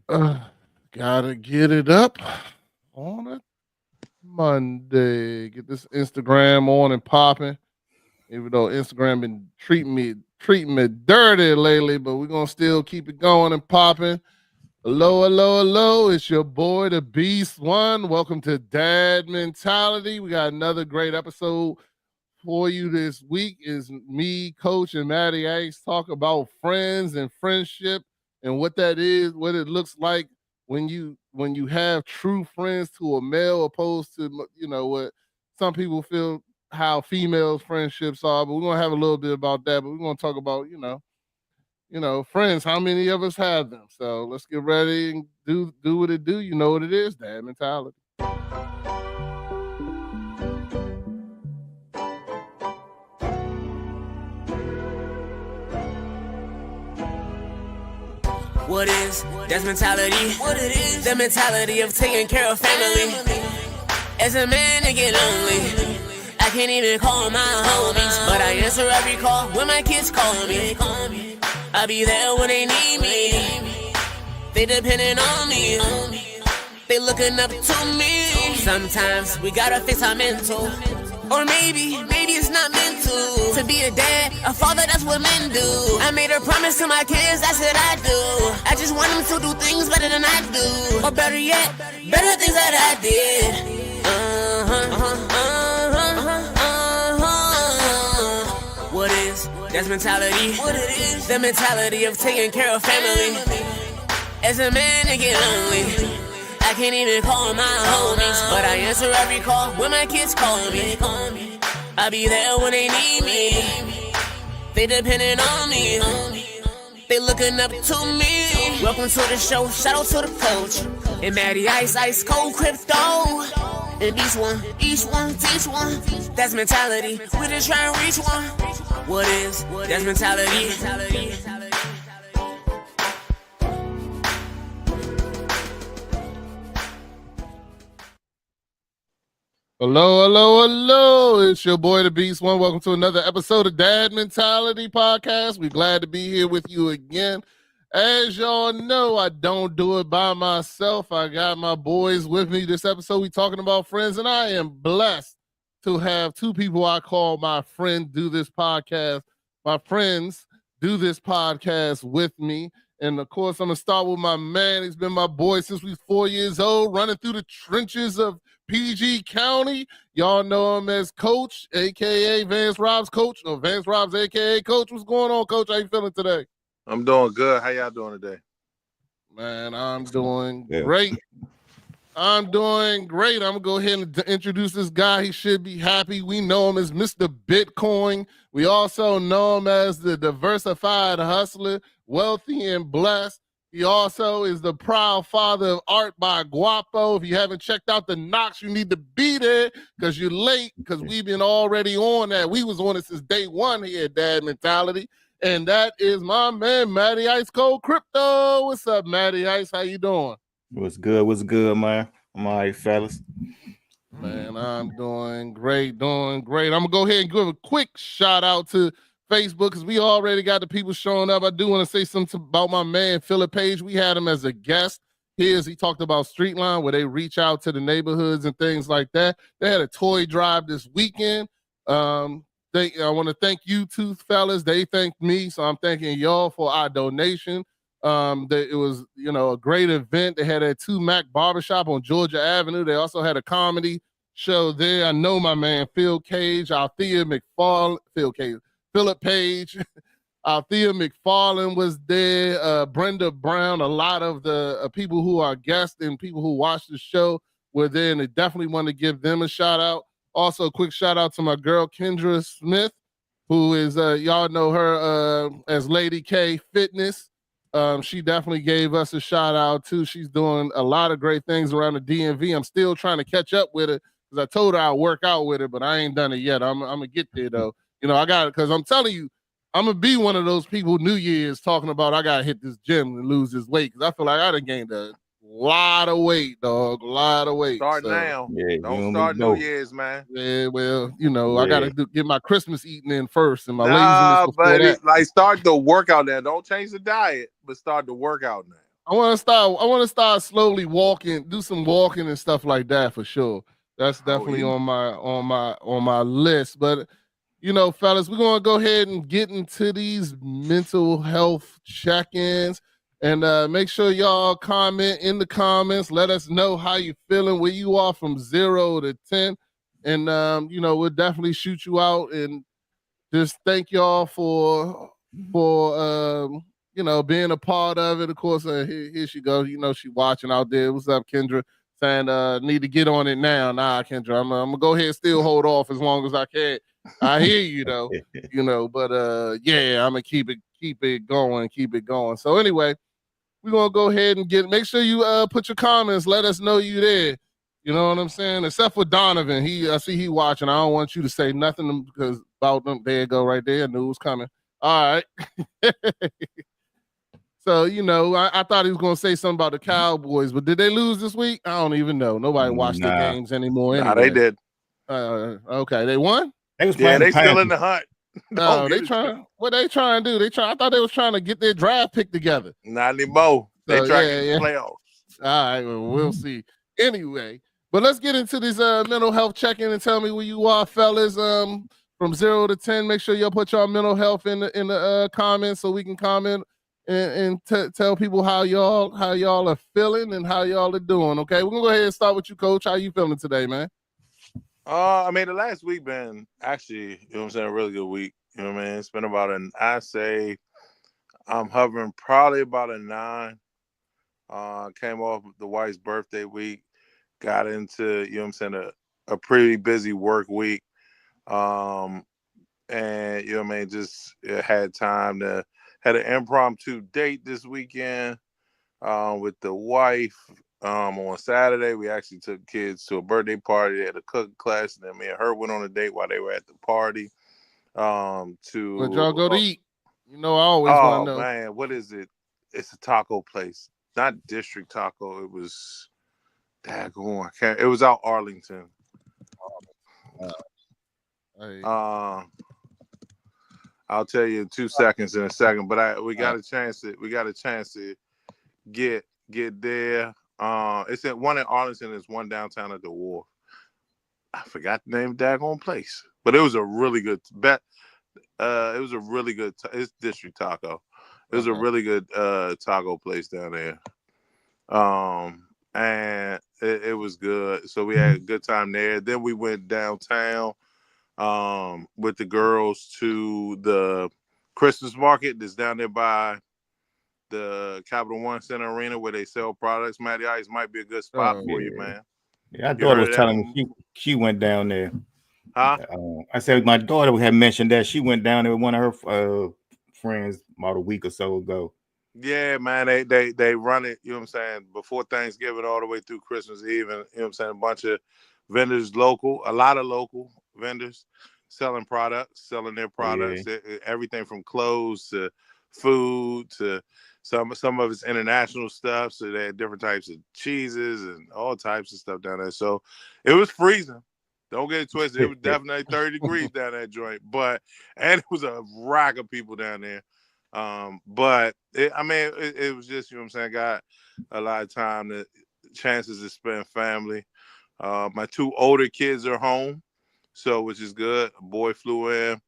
Uh, Gotta get it up on a Monday. Get this Instagram on and popping. Even though Instagram been treating me dirty lately, but we're gonna still keep it going and popping. Hello, hello, hello. It's your boy, the Beast One. Welcome to Dad Mentality. We got another great episode for you this week. Is me, Coach, and Matty Ice talk about friends and friendship and what that is, what it looks like when you have true friends to a male, opposed to what some people feel how females friendships are. But we're gonna have a little bit about that. But we're gonna talk about friends. How many of us have them? So let's get ready and do what it do. You know what it is, Dad Mentality. What is that's mentality? What it is? The mentality of taking care of family. As a man, I get lonely. I can't even call my homies, but I answer every call when my kids call me. I'll be there when they need me. They depending on me. They looking up to me. Sometimes we gotta fix our mental. Or maybe it's not meant to be a dad, a father, that's what men do. I made a promise to my kids, that's what I do. I just want them to do things better than I do. Or better yet, better things that I did. What is that's mentality? What it is? The mentality of taking care of family. As a man, I get lonely. I can't even call my homies, but I answer every call when my kids call me. I'll be there when they need me. They depending on me. They looking up to me. Welcome to the show, shout out to the coach. And Matty Ice, Ice Cold Crypto. And each one, teach one. That's mentality, we just try and reach one. What is, that's mentality. Hello, hello, hello. It's your boy, the Beast One. Welcome to another episode of Dad Mentality Podcast. We're glad to be here with you again. As y'all know, I don't do it by myself. I got my boys with me. This episode, we talking about friends, and I am blessed to have two people I call my friend do this podcast. My friends do this podcast with me. And of course, I'm going to start with my man. He's been my boy since we was 4 years old, running through the trenches of PG County. Y'all know him as Coach, a.k.a. Vance Robs Coach. No, Vance Robs, a.k.a. Coach. What's going on, Coach? How you feeling today? I'm doing good. How y'all doing today? Man, I'm doing great. I'm doing great. I'm going to go ahead and introduce this guy. He should be happy. We know him as Mr. Bitcoin. We also know him as the diversified hustler, wealthy and blessed. He also is the proud father of Art by Guapo. If you haven't checked out the Knox, you need to be there because you're late, because we've been already on that. We was on it since day one here at Dad Mentality. And that is my man, Matty Ice Cold Crypto. What's up, Matty Ice? How you doing? What's good, man? I'm all right, fellas. Man, I'm doing great. I'm going to go ahead and give a quick shout out to Facebook because we already got the people showing up. I do want to say something about my man, Philip Page. We had him as a guest. He talked about Streetline, where they reach out to the neighborhoods and things like that. They had a toy drive this weekend. I want to thank you two fellas. They thanked me, so I'm thanking y'all for our donation. It was, a great event. They had a 2 Mac Barbershop on Georgia Avenue. They also had a comedy show there. I know my man Phil Cage, Althea McFarlane, Philip Page, Althea McFarlane was there. Brenda Brown, a lot of the people who are guests and people who watch the show were there, and they definitely want to give them a shout out. Also, a quick shout out to my girl Kendra Smith, who is y'all know her as Lady K Fitness. She definitely gave us a shout out too. She's doing a lot of great things around the DMV. I'm still trying to catch up with her because I told her I'll work out with her, but I ain't done it yet. I'm gonna get there though. I got it because I'm telling you, I'm gonna be one of those people New Year's talking about I gotta hit this gym and lose this weight because I feel like I done gained a lot of weight, dog. A lot of weight. Start now. Yeah, don't start New Year's, man. Yeah, well, I gotta get my Christmas eating in first and my laziness before that. Like start the workout now. Don't change the diet, but start the workout now. I want to start slowly walking, do some walking and stuff like that for sure. That's definitely on my list. But you know, fellas, we're gonna go ahead and get into these mental health check-ins, and make sure y'all comment in the comments. Let us know how you feeling, where you are from 0 to 10, and you know, we'll definitely shoot you out. And just thank y'all for you know, being a part of it. Of course, here she goes. You know, she watching out there. What's up, Kendra? Saying need to get on it now. Nah, Kendra, I'm gonna go ahead and still hold off as long as I can. I hear you though, you know, but yeah, I'm gonna keep it going. So anyway, we're gonna go ahead and make sure you put your comments, let us know you there. You know what I'm saying? Except for Donovan. I see he watching. I don't want you to say nothing because about them. There you go, right there. I knew it was coming. All right. So, you know, I thought he was going to say something about the Cowboys, but did they lose this week? I don't even know. Nobody watched their games anymore. Nah, anyway. they did. Okay, they won? They still in the hunt. No, they trying. What they trying to do? I thought they was trying to get their draft pick together. Not anymore. They trying to get the playoffs. All right, well, we'll see. Anyway, but let's get into this mental health check-in and tell me where you are, fellas. From 0 to 10, make sure y'all put y'all mental health in the comments so we can comment and tell people how y'all are feeling and how y'all are doing. Okay, we're gonna go ahead and start with you, Coach. How you feeling today, man? I mean, the last week been actually, you know what I'm saying, a really good week. You know what I mean? It's been about I say I'm hovering probably about a 9. Came off the wife's birthday week, got into, you know what I'm saying, a pretty busy work week. And you know what I mean, just had time to had an impromptu date this weekend with the wife. On Saturday, we actually took kids to a birthday party. They had a cooking class, and then me and her went on a date while they were at the party. Where'd y'all go to eat? You know, I always want to know. Oh man, what is it? It's a taco place, not District Taco. It was daggone. It was out Arlington. I'll tell you in 2 seconds in a second, but we got a chance to get there. It's at one in Arlington. There's one downtown at the Wharf. I forgot the name of the daggone place, but it was a really good bet. It was a really good. It's District Taco. It was a really good taco place down there. And it was good. So we had a good time there. Then we went downtown with the girls to the Christmas market that's down there by the Capital One Center Arena where they sell products. Matty Ice might be a good spot for you, man. Yeah, our daughter was telling me she went down there. Huh? I said my daughter had mentioned that she went down there with one of her friends about a week or so ago. Yeah, man, they run it, you know what I'm saying, before Thanksgiving all the way through Christmas Eve, and you know what I'm saying, a bunch of vendors a lot of local vendors selling their products, everything from clothes to food to some of it's international stuff. So they had different types of cheeses and all types of stuff down there. So it was freezing. Don't get it twisted. It was definitely 30 degrees down that joint, and it was a rack of people down there. But it was just, you know what I'm saying, got a lot of time chances to spend family. My 2 older kids are home, so which is good. A boy flew in,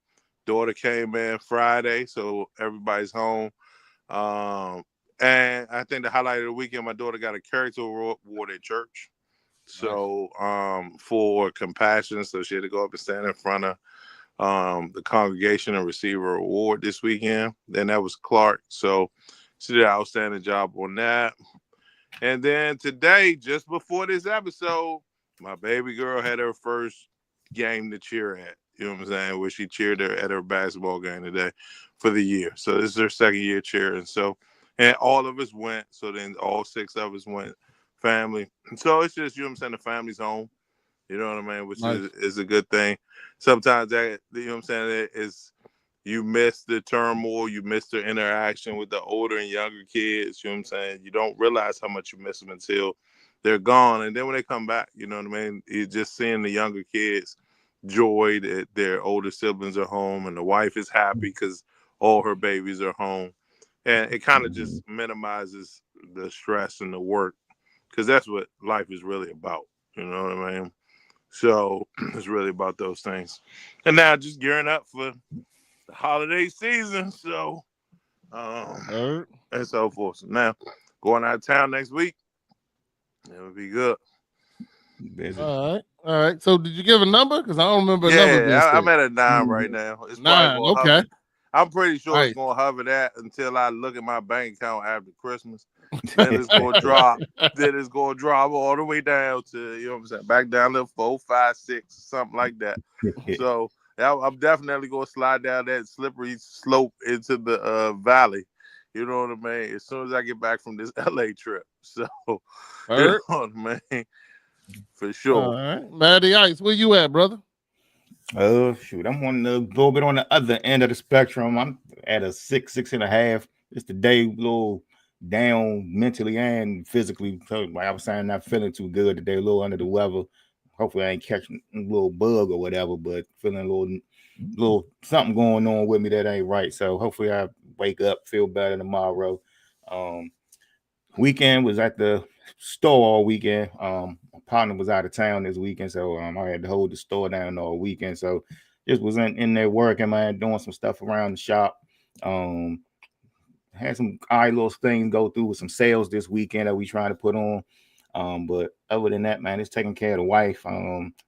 daughter came in Friday, so everybody's home. And I think the highlight of the weekend, my daughter got a character award at church. So for compassion, so she had to go up and stand in front of the congregation and receive her award this weekend. Then that was Clark. So she did an outstanding job on that. And then today, just before this episode, my baby girl had her first game to cheer at. You know what I'm saying? Where she cheered at her basketball game today for the year. So this is her second year cheering. So, and all of us went. So then all 6 of us went, family. And so it's just, you know what I'm saying, the family's home. You know what I mean? Which is a good thing. Sometimes that, you know what I'm saying, is you miss the turmoil, you miss the interaction with the older and younger kids. You know what I'm saying? You don't realize how much you miss them until they're gone. And then when they come back, you know what I mean? You're just seeing the younger kids joy that their older siblings are home and the wife is happy because all her babies are home. And it kind of just minimizes the stress and the work, because that's what life is really about. You know what I mean? So it's really about those things. And now just gearing up for the holiday season. So and so forth. So now going out of town next week, it would be good. Busy. All right. So did you give a number? Because I don't remember a number being Yeah, I'm said. at a 9 right now. It's 9. probably gonna Okay. hover. I'm pretty sure Nice. it's gonna hover that until I look at my bank account after Christmas. Then it's gonna drop. Then it's gonna drop all the way down to, you know what I'm saying, back down to 4, 5, 6, something like that. So I'm definitely gonna slide down that slippery slope into the valley. You know what I mean? As soon as I get back from this LA trip. So you know what I mean? For sure. All right. Matty Ice, where you at, brother? Shoot, I'm on the little bit on the other end of the spectrum. I'm at a 6.5. It's the day a little down mentally and physically. So like I was saying, not feeling too good today, a little under the weather. Hopefully I ain't catching a little bug or whatever, but feeling a little something going on with me that ain't right. So hopefully I wake up, feel better tomorrow. Weekend was at the store all weekend. My partner was out of town this weekend, so I had to hold the store down all weekend. So just was in there working, man, doing some stuff around the shop. Had some little things go through with some sales this weekend that we trying to put on. But other than that, man, it's taking care of the wife.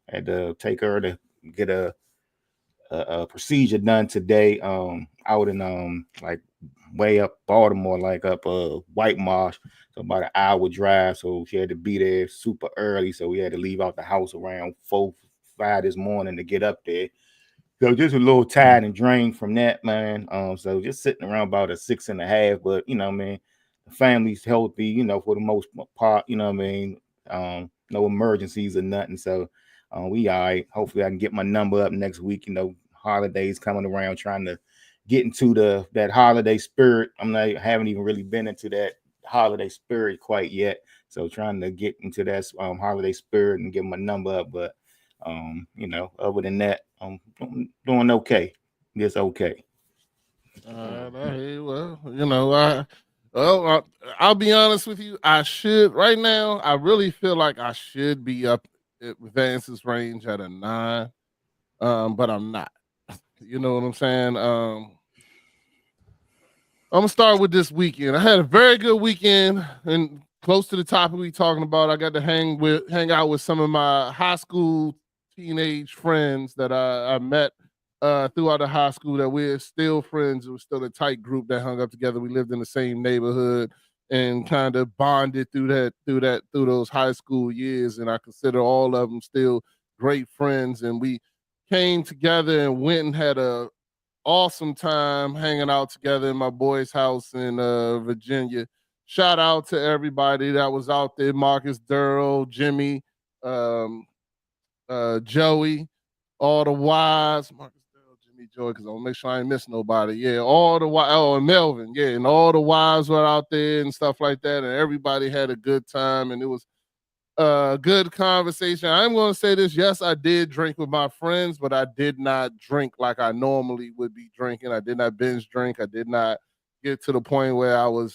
Had to take her to get a procedure done today. Out in like way up Baltimore, like up White Marsh. So about an hour drive. So she had to be there super early. So we had to leave out the house around 4, 5 this morning to get up there. So just a little tired and drained from that, man. So just sitting around about a 6.5. But you know, man, the family's healthy, you know, for the most part, you know what I mean? No emergencies or nothing. So we all right. Hopefully I can get my number up next week, you know, holidays coming around, trying to get into that holiday spirit. Haven't even really been into that holiday spirit quite yet. So trying to get into that holiday spirit and get my number up. But you know, other than that, I'm doing okay. Just okay. Well, you know, I'll be honest with you. I should right now. I really feel like I should be up at Vance's range at a 9, but I'm not. You know what I'm saying? I'm gonna start with this weekend. I had a very good weekend, and close to the topic we talking about, I got to hang out with some of my high school teenage friends that I met throughout the high school. That we're still friends. It was still a tight group that hung up together. We lived in the same neighborhood and kind of bonded through those high school years. And I consider all of them still great friends. And we came together and went and had a awesome time hanging out together in my boy's house in Virginia. Shout out to everybody that was out there: Marcus Durrell, Jimmy, Joey, all the wives. Marcus Durrell, Jimmy, Joey, because I'll make sure I ain't miss nobody. Yeah, all the wives. Oh, and Melvin. Yeah, and all the wives were out there and stuff like that, and everybody had a good time, and it was good conversation. I'm going to say this. Yes, I did drink with my friends, but I did not drink like I normally would be drinking. I did not binge drink. I did not get to the point where I would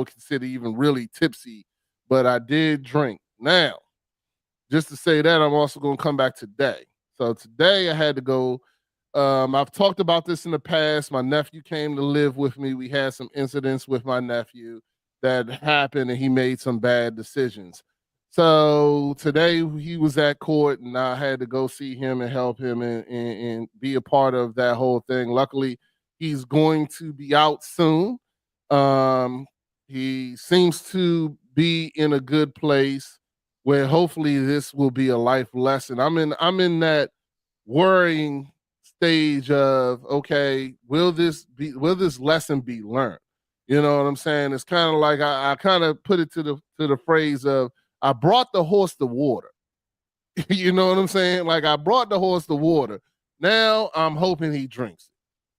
consider even really tipsy, but I did drink. Now, just to say that, I'm also going to come back today. So today I had to go. I've talked about this in the past. My nephew came to live with me. We had some incidents with my nephew that happened, and he made some bad decisions. So today he was at court, and I had to go see him and help him and be a part of that whole thing. Luckily, he's going to be out soon. He seems to be in a good place where hopefully this will be a life lesson. I'm in that worrying stage of, okay, will this lesson be learned? You know what I'm saying? It's kind of like I kind of put it to the phrase of, I brought the horse to water. You know what I'm saying? Like, I brought the horse to water. Now I'm hoping he drinks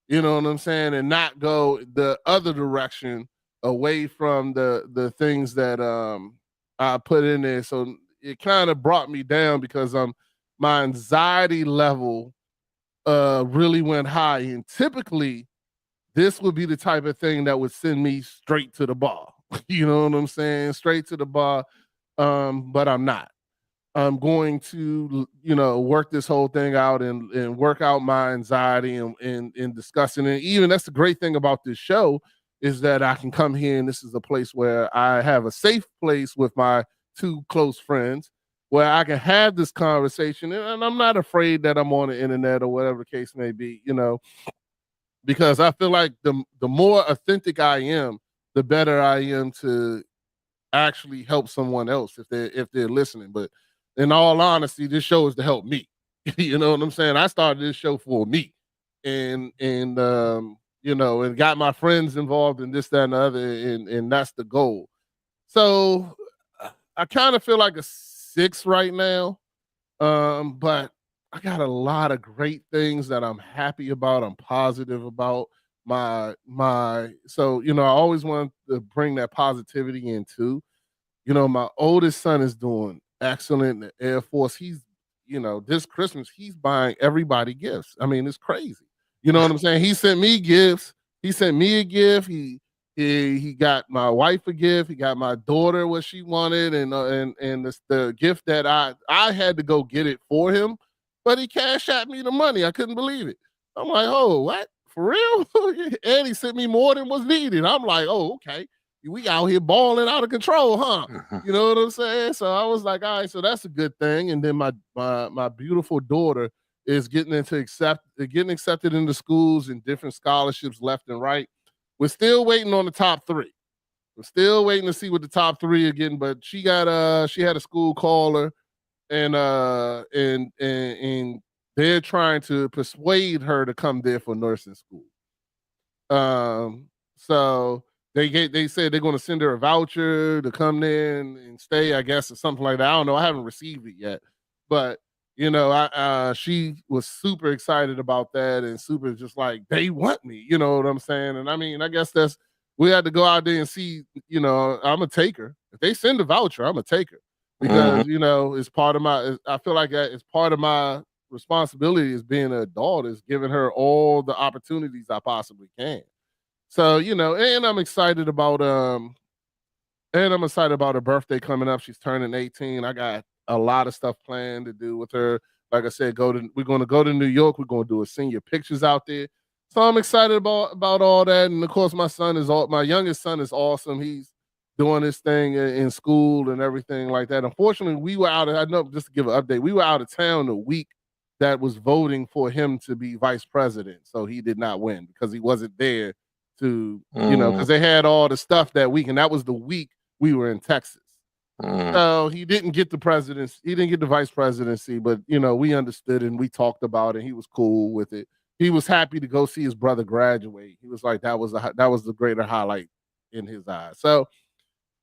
it. You know what I'm saying? And not go the other direction away from the things that I put in there. So it kind of brought me down because my anxiety level really went high. And typically this would be the type of thing that would send me straight to the bar. You know what I'm saying? Straight to the bar. But I'm not. I'm going to, work this whole thing out and work out my anxiety and discussing it. Even that's the great thing about this show is that I can come here and this is a place where I have a safe place with my two close friends where I can have this conversation and I'm not afraid that I'm on the internet or whatever the case may be, because I feel like the more authentic I am, the better I am to actually help someone else if they're listening. But in all honesty, this show is to help me. You know what I'm saying? I started this show for me, and and got my friends involved in this, that, and the other, and that's the goal. So I kind of feel like a 6 right now, but I got a lot of great things that I'm happy about. I'm positive about so I always want to bring that positivity in too. My oldest son is doing excellent in the Air Force. He's, this Christmas, he's buying everybody gifts. I mean, it's crazy. You know what I'm saying? He sent me gifts. He sent me a gift. He got my wife a gift. He got my daughter what she wanted, and the gift that I had to go get it for him, but he cashed at me the money. I couldn't believe it. I'm like, oh, what? For real? And he sent me more than was needed. I'm like, oh, okay. We out here balling out of control, huh? You know what I'm saying? So I was like, all right, so that's a good thing. And then my beautiful daughter is getting accepted into schools and different scholarships left and right. We're still waiting on the top 3. We're still waiting to see what the top 3 are getting, but she had a school call her and they're trying to persuade her to come there for nursing school. So they said they're going to send her a voucher to come there and stay, I guess, or something like that. I don't know. I haven't received it yet, but she was super excited about that and super just like, they want me, you know what I'm saying? And I mean, I guess we had to go out there and see, I'm gonna take her. If they send a voucher, I'm gonna take her because, it's part of I feel like it's part of my responsibility as being an adult is giving her all the opportunities I possibly can. So, and I'm excited about her birthday coming up. She's turning 18. I got a lot of stuff planned to do with her. Like I said, we're going to go to New York. We're going to do a senior pictures out there. So I'm excited about all that. And of course, my youngest son is awesome. He's doing this thing in school and everything like that. Unfortunately, just to give an update, we were out of town the week that was voting for him to be vice president. So he did not win because he wasn't there to, because they had all the stuff that week. And that was the week we were in Texas. So he didn't get the presidency. He didn't get the vice presidency, but we understood and we talked about it. He was cool with it. He was happy to go see his brother graduate. He was like, that was the greater highlight in his eyes. So,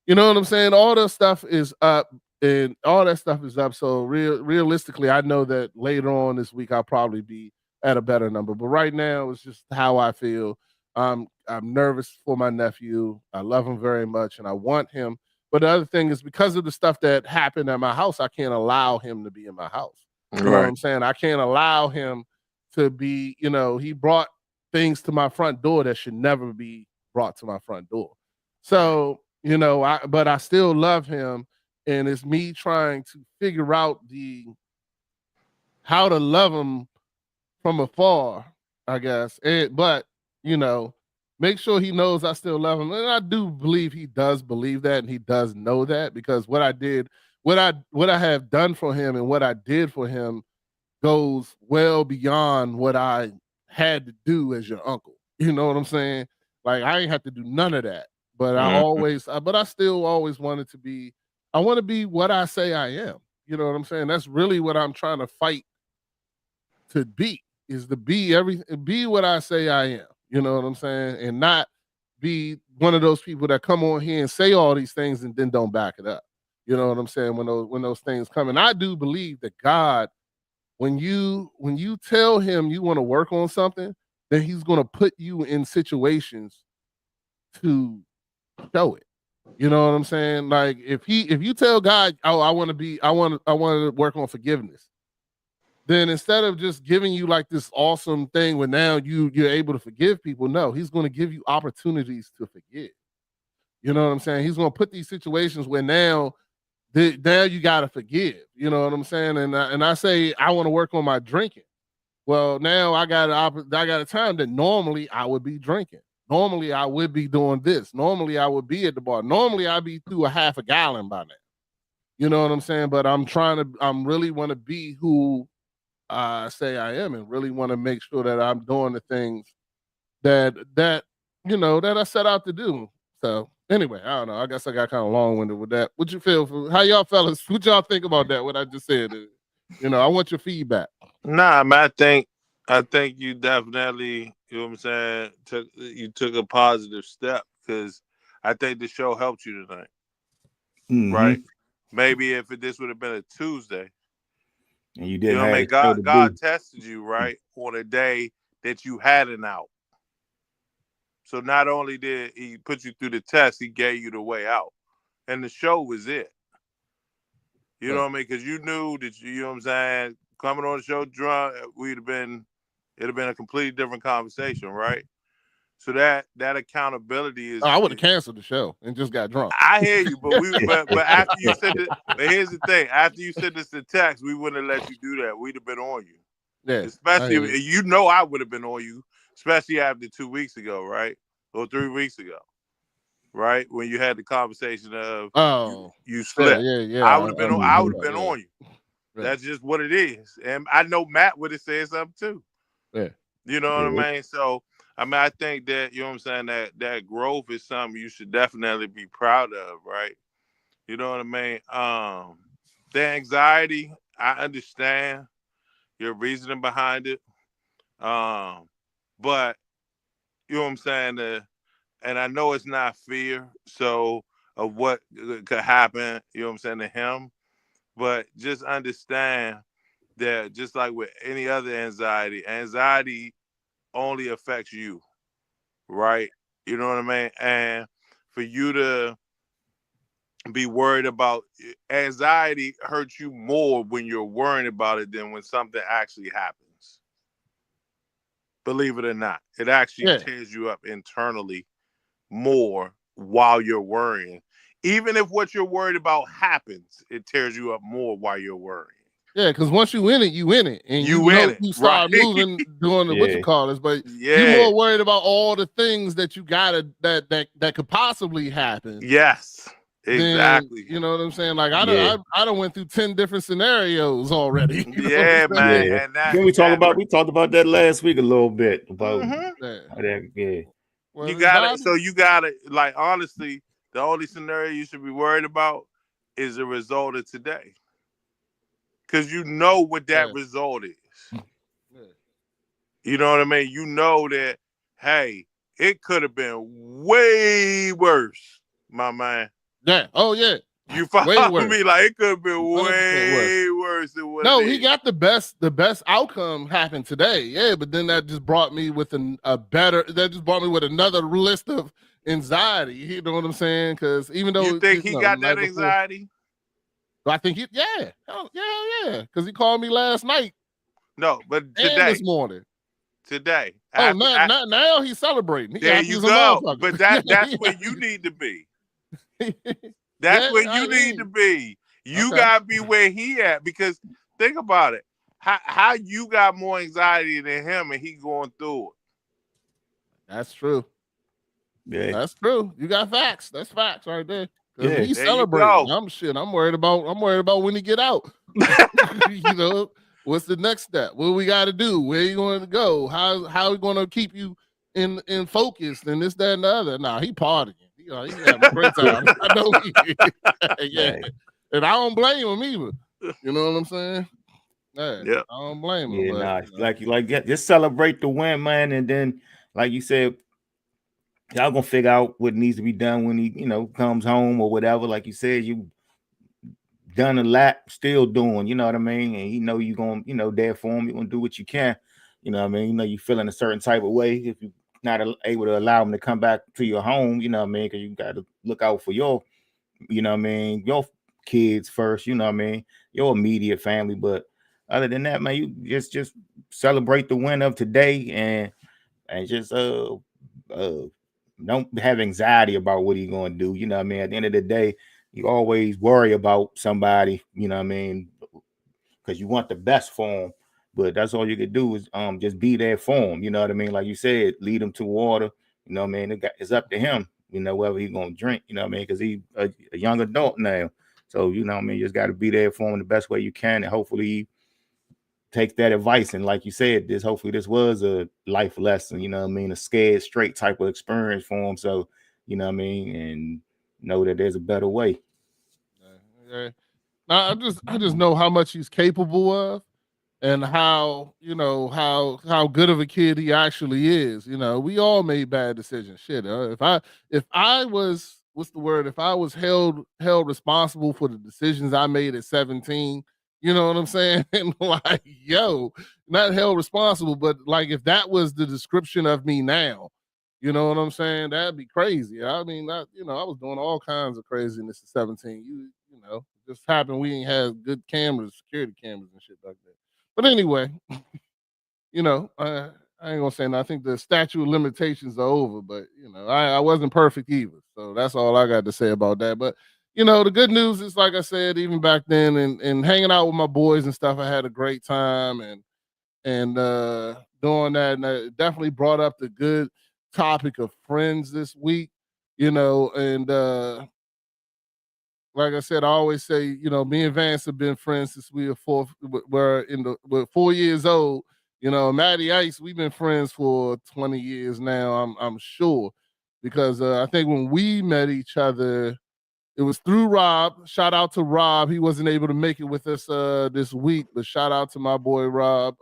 you know what I'm saying? All the stuff is up and all that stuff is up. So realistically, I know that later on this week, I'll probably be at a better number, but right now it's just how I feel. I'm nervous for my nephew. I love him very much and I want him. But the other thing is because of the stuff that happened at my house, I can't allow him to be in my house. You know what I'm saying? I can't allow him to be, he brought things to my front door that should never be brought to my front door. So, but I still love him. And it's me trying to figure out how to love him from afar, I guess. But make sure he knows I still love him. And I do believe he does believe that and he does know that because what I have done for him and what I did for him goes well beyond what I had to do as your uncle. You know what I'm saying? Like I ain't have to do none of that. But I still always wanted to be, I want to be what I say I am. You know what I'm saying? That's really what I'm trying to fight to be, is to be what I say I am. You know what I'm saying? And not be one of those people that come on here and say all these things and then don't back it up. You know what I'm saying? When those things come. And I do believe that God, when you tell him you want to work on something, then he's going to put you in situations to show it. You know what I'm saying? Like if you tell God, oh, I want to work on forgiveness, then instead of just giving you like this awesome thing where now you're able to forgive people, no, he's going to give you opportunities to forgive. You know what I'm saying? He's gonna put these situations where now you gotta forgive. You know what I'm saying? And I say I want to work on my drinking. Well, now I got a time that normally I would be drinking. Normally I would be doing this. Normally I would be at the bar. Normally I'd be through a half a gallon by now. You know what I'm saying? But I'm really want to be who I say I am, and really want to make sure that I'm doing the things that that I set out to do. So anyway, I don't know. I guess I got kind of long-winded with that. What you feel? How y'all fellas? What y'all think about that? What I just said? I want your feedback. Nah, man, I think you definitely, you know what I'm saying, took a positive step, because I think the show helped you tonight. Mm-hmm. Right? Maybe if this would have been a Tuesday, and you didn't, you know what I mean, God tested you, right, on a day that you had an out. So not only did he put you through the test, he gave you the way out. And the show was it. You know what I mean? Because you knew that, you know what I'm saying, coming on the show drunk, it'd have been a completely different conversation, right? So that accountability is. I would have canceled the show and just got drunk. I hear you, but after you sent it, but here's the thing: after you sent us the text, we wouldn't have let you do that. We'd have been on you. Yeah, especially I would have been on you, especially after 2 weeks ago, right, or 3 weeks ago, right, when you had the conversation of you slipped. Yeah. I would have been on you. Right. That's just what it is, and I know Matt would have said something too. Yeah, you know what I mean. So I mean, I think that, you know what I'm saying, that growth is something you should definitely be proud of, right? You know what I mean? The anxiety, I understand your reasoning behind it. But you know what I'm saying? And I know it's not fear, so of what could happen, you know what I'm saying, to him. But just understand that just like with any other anxiety only affects you, right? You know what I mean? And for you to be worried about, anxiety hurts you more when you're worrying about it than when something actually happens. Believe it or not, it actually tears you up internally more while you're worrying. Even if what you're worried about happens, it tears you up more while you're worrying. Yeah, because once you in it, and you start moving, doing what you call this, but you're more worried about all the things that you gotta that could possibly happen. Yes, exactly. You know what I'm saying? Like I done went through 10 different scenarios already. Yeah, man. Yeah. And that, we talked about that last week a little bit about Well, you gotta like, honestly, the only scenario you should be worried about is the result of today. Because you know what that result is. Yeah. You know what I mean? You know that, hey, it could have been way worse, my man. Yeah. Oh, yeah. You follow me? Like, it could have been way worse than what it is. He got the best outcome happened today. Yeah, but then that just brought me with another list of anxiety. You know what I'm saying? Because even though you think he got that anxiety? I think yeah, because he called me last night. No, but today, and this morning, today. Now he's celebrating. There you go. But that's where you need to be. That's where you need to be. You gotta be where he at, because think about it. How you got more anxiety than him, and he going through it. That's true. Yeah, that's true. You got facts. That's facts right there. Yeah, he's celebrating. I'm worried about when he get out. You know, what's the next step? What we got to do? Where you going to go? How we going to keep you in focus and this, that, and the other? Nah, he partying. He having a great time. I know he. And I don't blame him either. You know what I'm saying? Yeah. I don't blame him. Yeah, but, just celebrate the win, man, and then, like you said, y'all gonna figure out what needs to be done when he, comes home or whatever. Like you said, you done a lot, still doing, you know what I mean? And you know you gonna, there for him, you're gonna do what you can, you know what I mean? You know you feeling a certain type of way if you're not able to allow him to come back to your home, you know what I mean? Because you got to look out for your, you know what I mean, your kids first, you know what I mean, your immediate family. But other than that, man, you just celebrate the win of today and just don't have anxiety about what he's going to do. You know what I mean? At the end of the day, you always worry about somebody, you know what I mean? Because you want the best for them. But that's all you could do is just be there for him. You know what I mean? Like you said, lead him to water. You know what I mean? It's up to him, you know, whether he's going to drink, you know what I mean? Because he's a young adult now. So, you know what I mean? You just got to be there for him the best way you can. And hopefully he takes that advice. And like you said, hopefully this was a life lesson, you know what I mean? A scared straight type of experience for him. So, you know what I mean? And know that there's a better way. Yeah. Now, I just know how much he's capable of. And how, you know, how good of a kid he actually is. You know, we all made bad decisions. Shit. If I was, what's the word? If I was held responsible for the decisions I made at 17, you know what I'm saying? And like, yo, not held responsible, but like if that was the description of me now, you know what I'm saying? That'd be crazy. I mean, I was doing all kinds of craziness at 17. You know, just happened we ain't had good cameras, security cameras and shit like that. But anyway, you know, I ain't gonna say nothing. I think the statute of limitations are over, but you know, I wasn't perfect either. So that's all I got to say about that. But you know, the good news is, like I said, even back then and hanging out with my boys and stuff, I had a great time and doing that. And it definitely brought up the good topic of friends this week, you know, and like I said, I always say, you know, me and Vance have been friends since we're 4 years old. You know, Matty Ice, we've been friends for 20 years now, I'm sure. Because I think when we met each other, it was through Rob. Shout out to Rob. He wasn't able to make it with us this week, but shout out to my boy Rob.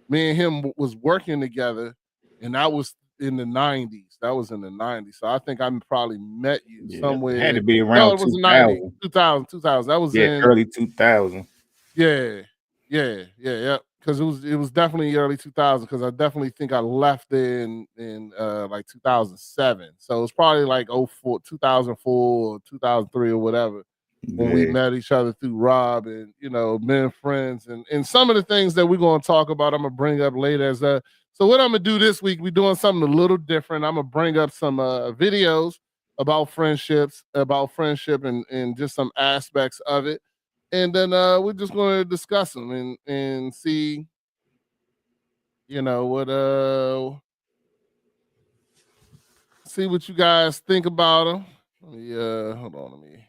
Me and him was working together, and that was in the 90s. That was in the 90s. So I think I probably met you somewhere. It had to be around no, it was 2000. 2000. That was in early 2000. Yeah. Because it was definitely early 2000. Because I definitely think I left there in like 2007. So it was probably like 2004 or 2003 or whatever when we met each other through Rob, and you know, been friends, and some of the things that we're going to talk about, I'm gonna bring up later as that. So what I'm gonna do this week, we're doing something a little different. I'm gonna bring up some videos about friendship and just some aspects of it. And then we're just going to discuss them and see, you know, see what you guys think about them. Let me hold on, let me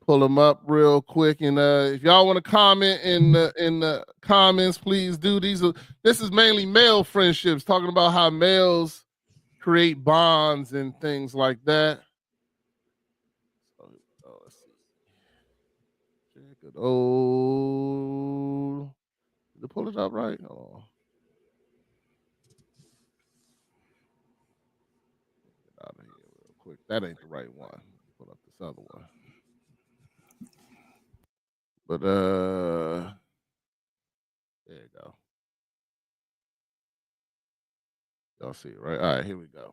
pull them up real quick. And if y'all want to comment in the comments, please do. This is mainly male friendships, talking about how males create bonds and things like that. Let's see. Good old. Did I pull it up right? Oh. Get out of here real quick. That ain't the right one. Pull up this other one. But there you go. Y'all see it, right? All right, here we go.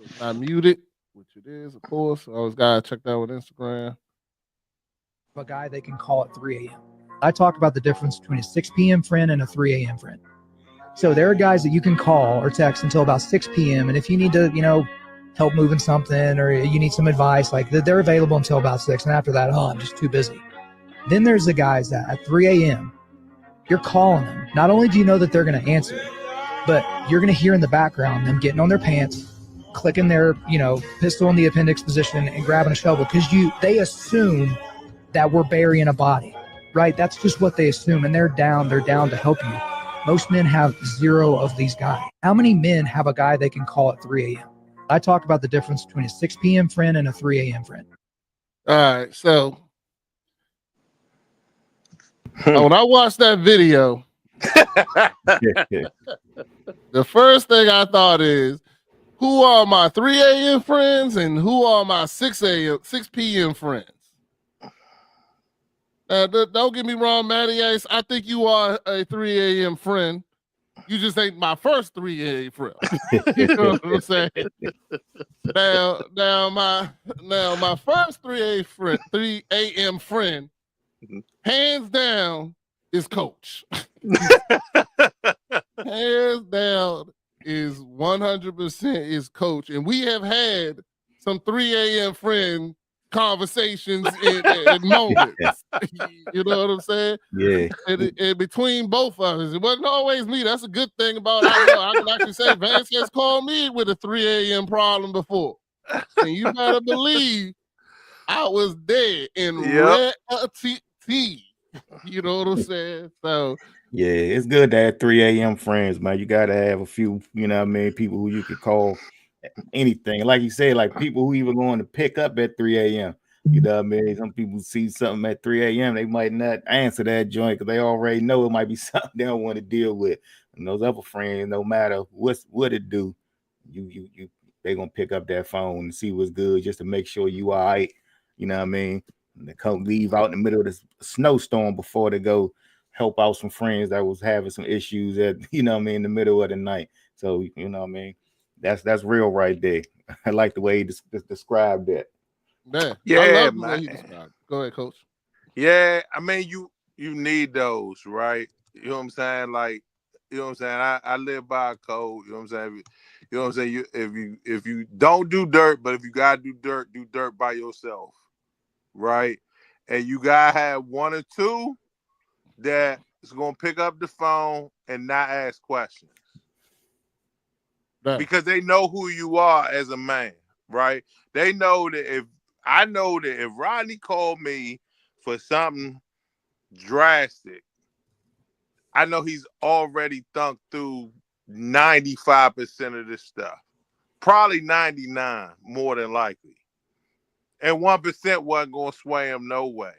It's not muted, which it is, of course. I always gotta check that with Instagram. A guy they can call at 3 a.m. I talked about the difference between a 6 p.m. friend and a 3 a.m. friend. So there are guys that you can call or text until about 6 p.m. And if you need to, you know, help moving something or you need some advice, like they're available until about 6. And after that, I'm just too busy. Then there's the guys that at 3 a.m., you're calling them. Not only do you know that they're going to answer, but you're going to hear in the background them getting on their pants, clicking their, you know, pistol in the appendix position and grabbing a shovel because they assume that we're burying a body, right? That's just what they assume. And they're down to help you. Most men have zero of these guys. How many men have a guy they can call at 3 a.m.? I talked about the difference between a 6 p.m. friend and a 3 a.m. friend. All right, so when I watched that video, the first thing I thought is, who are my 3 a.m. friends and who are my 6 p.m. friends? Don't get me wrong, Matty Ace. I think you are a 3 a.m. friend. You just ain't my first 3 a.m. friend. You know what I'm saying? Now my first 3 a.m. friend, hands down, is Coach. Hands down is 100% is Coach, and we have had some 3 a.m. friend conversations in moments. You know what I'm saying? Yeah. And between both of us, it wasn't always me. That's a good thing about it. I can actually say Vance has called me with a 3 a.m. problem before, and you better believe I was there in red tea. You know what I'm saying? So yeah, it's good to have 3 a.m. friends, man. You gotta have a few, you know what I mean, people who you could call anything. Like you said, like people who even going to pick up at 3 a.m. You know what I mean? Some people see something at 3 a.m. They might not answer that joint because they already know it might be something they don't want to deal with. And those other friends, no matter what it do, you they gonna pick up that phone and see what's good just to make sure you all right. You know what I mean? And they come leave out in the middle of the snowstorm before they go help out some friends that was having some issues at, you know what I mean, in the middle of the night. So, you know what I mean? That's real right there. I like the way he described that. Man, Yeah, I love the man. way he described it. Go ahead, Coach. Yeah, I mean, you need those, right? You know what I'm saying? Like, you know what I'm saying? I live by a code. You know what I'm saying? You know what I'm saying? If you don't do dirt, but if you gotta do dirt by yourself, right? And you gotta have one or two that is gonna pick up the phone and not ask questions. Man. Because they know who you are as a man, right? They know that if Rodney called me for something drastic, I know he's already thunk through 95% of this stuff. Probably 99, more than likely. And 1% wasn't going to sway him no way,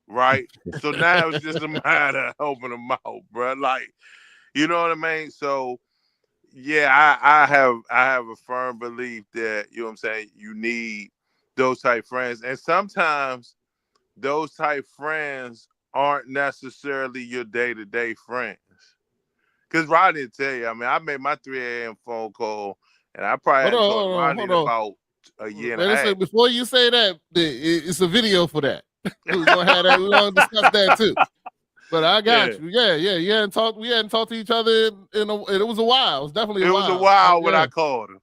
right? So now it's just a matter of helping him out, bro. Like, you know what I mean? So, yeah, I have a firm belief that, you know what I'm saying, you need those type friends. And sometimes those type friends aren't necessarily your day-to-day friends. Because Rodney will tell you, I mean, I made my 3 a.m. phone call, and I probably hadn't talked to Rodney in about a year and a half. Before you say that, it's a video for that. We're gonna have that. We're gonna discuss that too. But I got you. Yeah. We hadn't talked to each other it was a while. It was definitely a while. It was a while when I called him.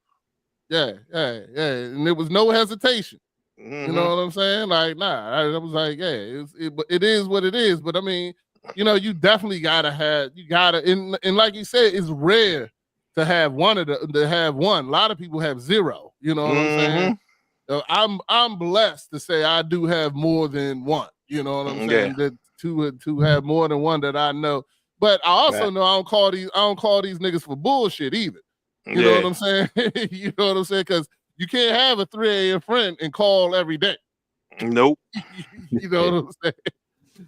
Yeah. And there was no hesitation. Mm-hmm. You know what I'm saying? Like, nah. I was like, yeah, it is what it is. But I mean, you know, you definitely gotta and like you said, it's rare to have one. A lot of people have zero. You know what I'm saying? So I'm blessed to say I do have more than one. You know what I'm saying? That to have more than one that I know. But I also know I don't call these niggas for bullshit either. You know what I'm saying? You know what I'm saying? Because you can't have a 3 a.m. friend and call every day. Nope. You know what I'm saying?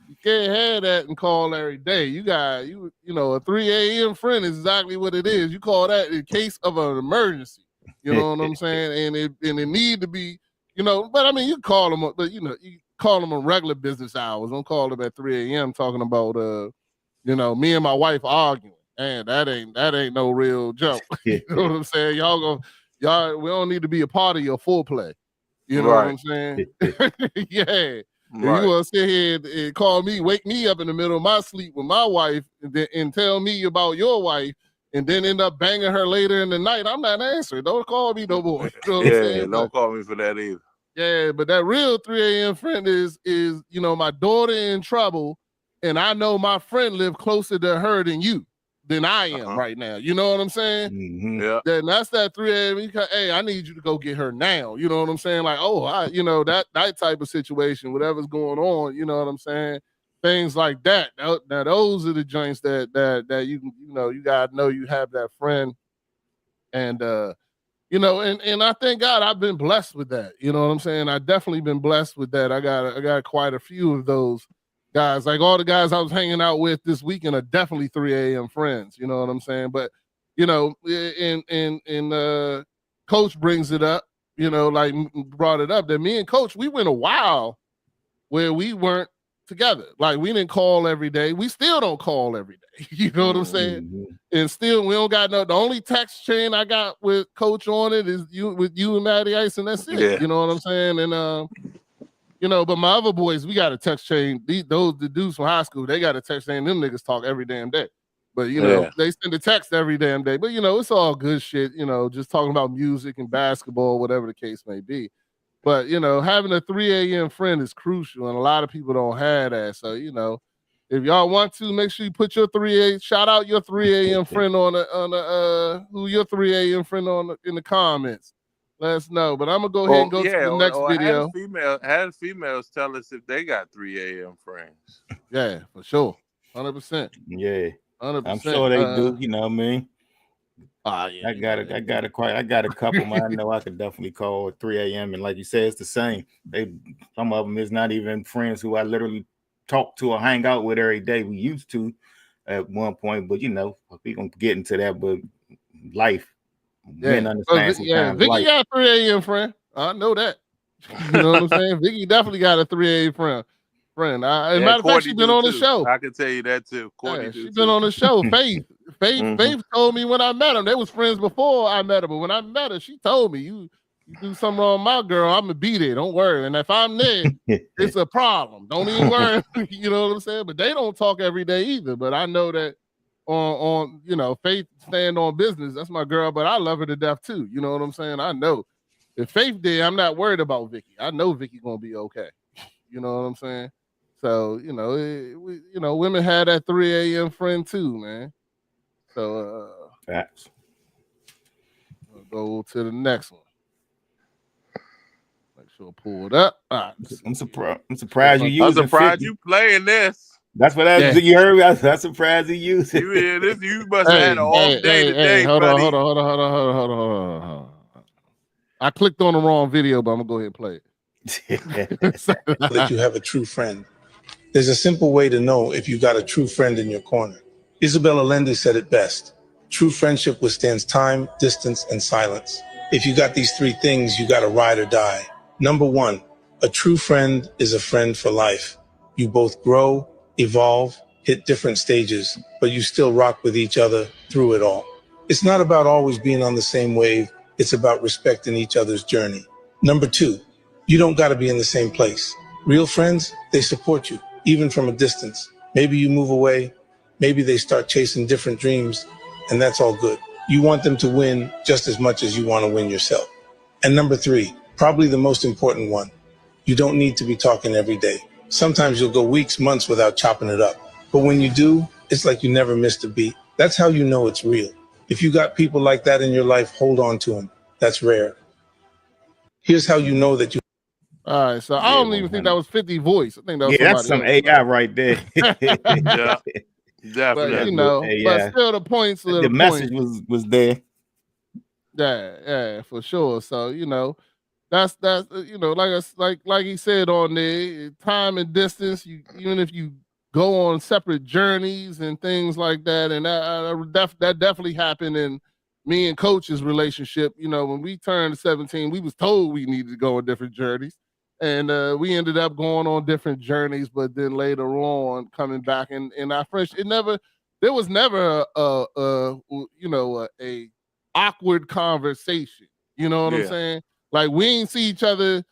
You can't have that and call every day. You got a 3 a.m. friend is exactly what it is. You call that in case of an emergency. You know what I'm saying? And it need to be, but I mean, you call them, but you call them on regular business hours. Don't call them at 3 a.m. talking about me and my wife arguing. And that ain't no real joke. You know what I'm saying? We don't need to be a part of your foreplay. You know what I'm saying? Yeah. Right. You want to sit here and call me, wake me up in the middle of my sleep with my wife and tell me about your wife and then end up banging her later in the night. I'm not answering. Don't call me no more. You know what I'm saying? Don't call me for that either. Yeah, but that real 3 a.m. friend is my daughter in trouble and I know my friend live closer to her than I am right now. You know what I'm saying? Mm-hmm. Yeah. Then that's that 3 a.m. Hey, I need you to go get her now. You know what I'm saying? Like, that type of situation, whatever's going on, you know what I'm saying? Things like that. Now those are the joints that you gotta know you have that friend. And and I thank God I've been blessed with that. You know what I'm saying? I definitely been blessed with that. I got quite a few of those guys. Like all the guys I was hanging out with this weekend are definitely 3 a.m. friends. You know what I'm saying? But Coach brings it up. Like brought it up that me and Coach, we went a while where we weren't together. Like we didn't call every day. We still don't call every day. You know what I'm saying? Mm-hmm. And still we don't got the only text chain I got with Coach on it is you and Matty Ice, and that's it. Yeah. You know what I'm saying? And but my other boys, we got a text chain. The dudes from high school, they got a text chain. Them niggas talk every damn day. But you know, Yeah. they send a text every damn day. But you know, it's all good shit. You know, just talking about music and basketball, whatever the case may be. But you know, having a 3 a.m. friend is crucial, and a lot of people don't have that. So you know, if y'all want to, make sure you put your 3 a. Shout out your 3 a.m. friend on the who your 3 a.m. friend in the comments. Let us know. But I'm gonna go ahead and go to the next video. Had females tell us if they got 3 a.m. friends. Yeah, for sure, 100%. Yeah, 100%. I'm sure they do. You know what I mean? Yeah, I got a couple. Man, I know I could definitely call at 3 a.m. and like you said, it's the same. Some of them is not even friends who I literally talk to or hang out with every day. We used to at one point, but you know, we gonna get into that. But life, men understand sometimes. Vicky got a 3 a.m. friend. I know that. You know what I'm saying? Vicky definitely got a 3 a.m. friend. As a matter of fact, she's been on the show. I can tell you that too. Courtney she's been on the show. Faith told me when I met him. They was friends before I met her, but when I met her, she told me you do something wrong with my girl, I'm gonna be there. Don't worry. And if I'm there, it's a problem. Don't even worry. You know what I'm saying? But they don't talk every day either. But I know that on you know, Faith stand on business. That's my girl, but I love her to death too. You know what I'm saying? I know if Faith did, I'm not worried about Vicky. I know Vicky gonna be okay. You know what I'm saying? So, you know, women had that 3 a.m. friend too, man. So facts. We'll go to the next one. Make sure I pull it up. Right. I'm surprised you using I'm surprised 50. you playing this. That's what you heard me. I'm surprised you used it. You must have had an off day today. Hold on. I clicked on the wrong video, but I'm gonna go ahead and play it. That you have a true friend. There's a simple way to know if you got a true friend in your corner. Isabel Allende said it best. True friendship withstands time, distance, and silence. If you got these three things, you got to ride or die. Number one, a true friend is a friend for life. You both grow, evolve, hit different stages, but you still rock with each other through it all. It's not about always being on the same wave. It's about respecting each other's journey. Number two, you don't got to be in the same place. Real friends, they support you, even from a distance. Maybe you move away, maybe they start chasing different dreams, and that's all good. You want them to win just as much as you want to win yourself. And number three, probably the most important one, you don't need to be talking every day. Sometimes you'll go weeks, months without chopping it up. But when you do, it's like you never missed a beat. That's how you know it's real. If you got people like that in your life, hold on to them. That's rare. Here's how you know that you. All right, so I don't even think that was 50 voice. I think that was that's some AI right there. Yeah, definitely. But, you know, but still the points. The message was there. Yeah, for sure. So you know, that's you know, like he said on there, time and distance. Even if you go on separate journeys and things like that, and that definitely happened in me and Coach's relationship. You know, when we turned 17, we was told we needed to go on different journeys. And we ended up going on different journeys, but then later on coming back and our friendship, there was never a awkward conversation. You know what I'm saying? Like we ain't see each other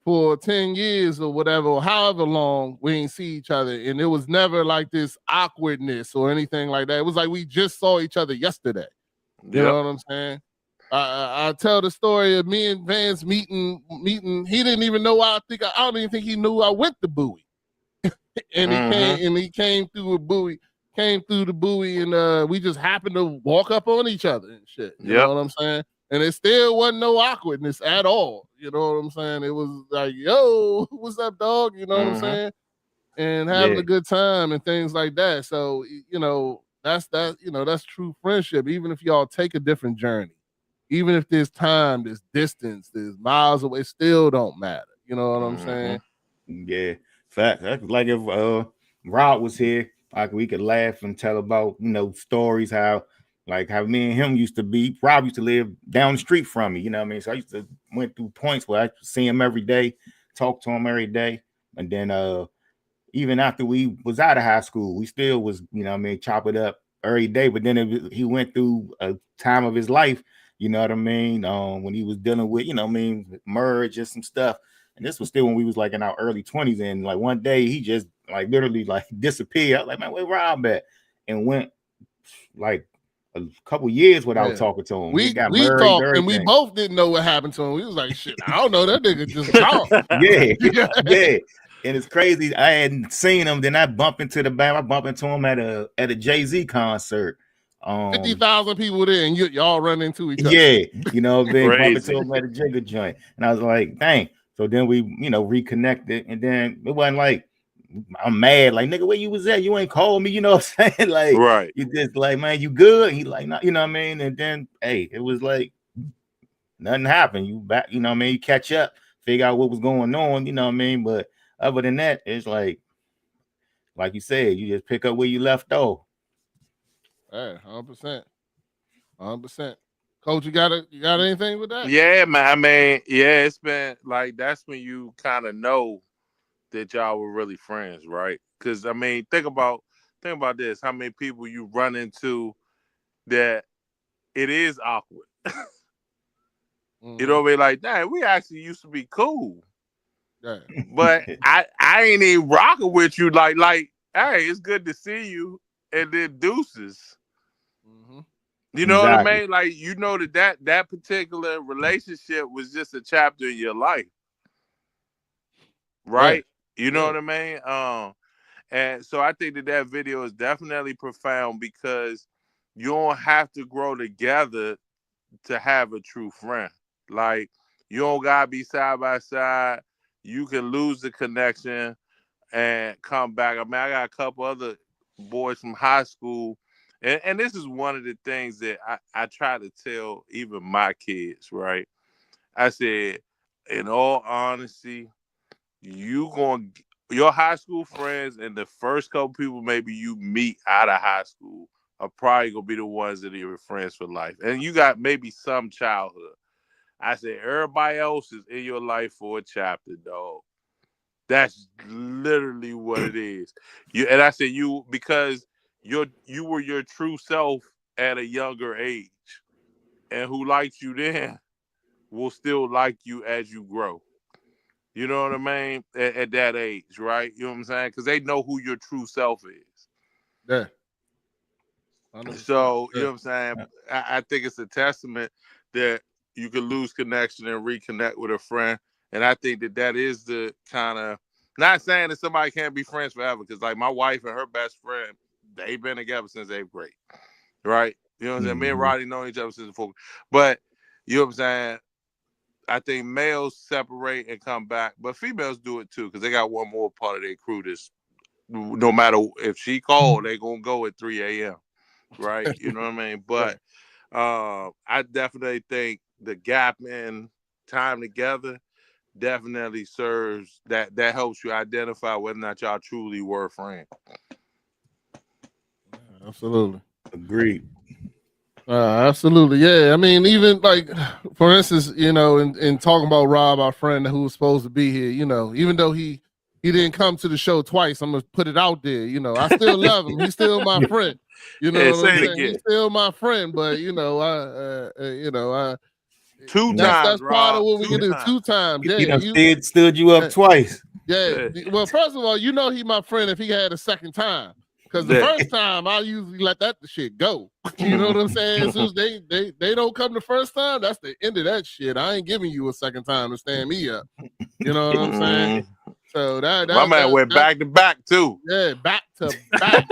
for 10 years or whatever, or however long we ain't see each other. And it was never like this awkwardness or anything like that. It was like we just saw each other yesterday. You know what I'm saying? I tell the story of me and Vance meeting. He didn't even know. I don't even think he knew I went to Bowie. And he came through the Bowie, and we just happened to walk up on each other and shit. You know what I'm saying? And it still wasn't no awkwardness at all. You know what I'm saying? It was like, yo, what's up, dog? You know what I'm saying? And having a good time and things like that. So, you know, that's true friendship. Even if y'all take a different journey. Even if there's time, there's distance, there's miles away, it still don't matter. You know what I'm saying? Yeah, fact. Like if Rod was here, like we could laugh and tell about, you know, stories how me and him used to be. Rob used to live down the street from me, you know what I mean? So I used to went through points where I see him every day, talk to him every day. And then even after we was out of high school, we still was, you know what I mean, chop it up every day. But then he went through a time of his life. You know what I mean? When he was dealing with, you know what I mean, merge and some stuff. And this was still when we was like in our early 20s. And like one day he just like literally like disappeared. I was like, man, where Rob at? And went like a couple years without Yeah. talking to him. We He got married, talked and we everything. both didn't know what happened to him. We was like, shit, I don't know. That nigga just gone. Yeah. And it's crazy. I hadn't seen him. Then I bump into the band. I bump into him at a Jay-Z concert. 50,000 people there, and y'all run into each other. Yeah, you know, then bump Crazy. into him at a Jigga joint. And I was like, dang. So then we, reconnected. And then it wasn't like I'm mad, like, nigga, where you was at? You ain't called me, you know what I'm saying? Like, Right. you just like, man, you good? He like, nah, you know what I mean? And then, hey, it was like nothing happened. You back, you know what I mean? You catch up, figure out what was going on, you know what I mean? But other than that, it's like you said, you just pick up where you left off. Hey, 100%. 100%. Coach, you got anything with that? Yeah, man. I mean, yeah, it's been like that's when you kind of know that y'all were really friends, right? Because I mean, think about this: how many people you run into that it is awkward. You know what I mean? Like, dang, we actually used to be cool. Yeah. But I ain't even rocking with you. Like, hey, it's good to see you, and then deuces. Mm-hmm. You know what I Exactly. mean? Like, you know that particular relationship was just a chapter in your life, right? Yeah. You know what I mean? And so I think that video is definitely profound because you don't have to grow together to have a true friend. Like, you don't gotta be side by side. You can lose the connection and come back. I mean, I got a couple other boys from high school, and this is one of the things that I try to tell even my kids, right? I said, in all honesty, your high school friends and the first couple people maybe you meet out of high school are probably gonna be the ones that are your friends for life. And you got maybe some childhood. I said, everybody else is in your life for a chapter, dog. That's literally what it is. And I said because you were your true self at a younger age, and who liked you then will still like you as you grow. You know what I mean? At that age, right? You know what I'm saying? Because they know who your true self is. Yeah. 100%. So, you know what I'm saying? I think it's a testament that you can lose connection and reconnect with a friend. And I think that is the kind of, not saying that somebody can't be friends forever, because like my wife and her best friend, they've been together since 8th grade, right? You know what I'm saying? Me and Roddy know each other since the 4th. But, you know what I'm saying? I think males separate and come back, but females do it too, because they got one more part of their crew that's, no matter if she called, they going to go at 3 a.m., right? You know what I mean? But I definitely think the gap in time together definitely serves that helps you identify whether or not y'all truly were friends. Absolutely. Agreed. Absolutely. Yeah. I mean, even like, for instance, in talking about Rob, our friend who was supposed to be here, even though he didn't come to the show twice, I'm going to put it out there. I still love him. He's still my friend. You know what I'm saying? He's still my friend, but two that's times, part of what we can do. times. 2 times. Yeah. He done stood you up twice. Yeah. Well, first of all, he my friend if he had a second time. Because the first time I usually let that shit go. You know what I'm saying? As soon as they don't come the first time, that's the end of that shit. I ain't giving you a second time to stand me up. You know what I'm saying? So my man went back to back too. Yeah, back to back.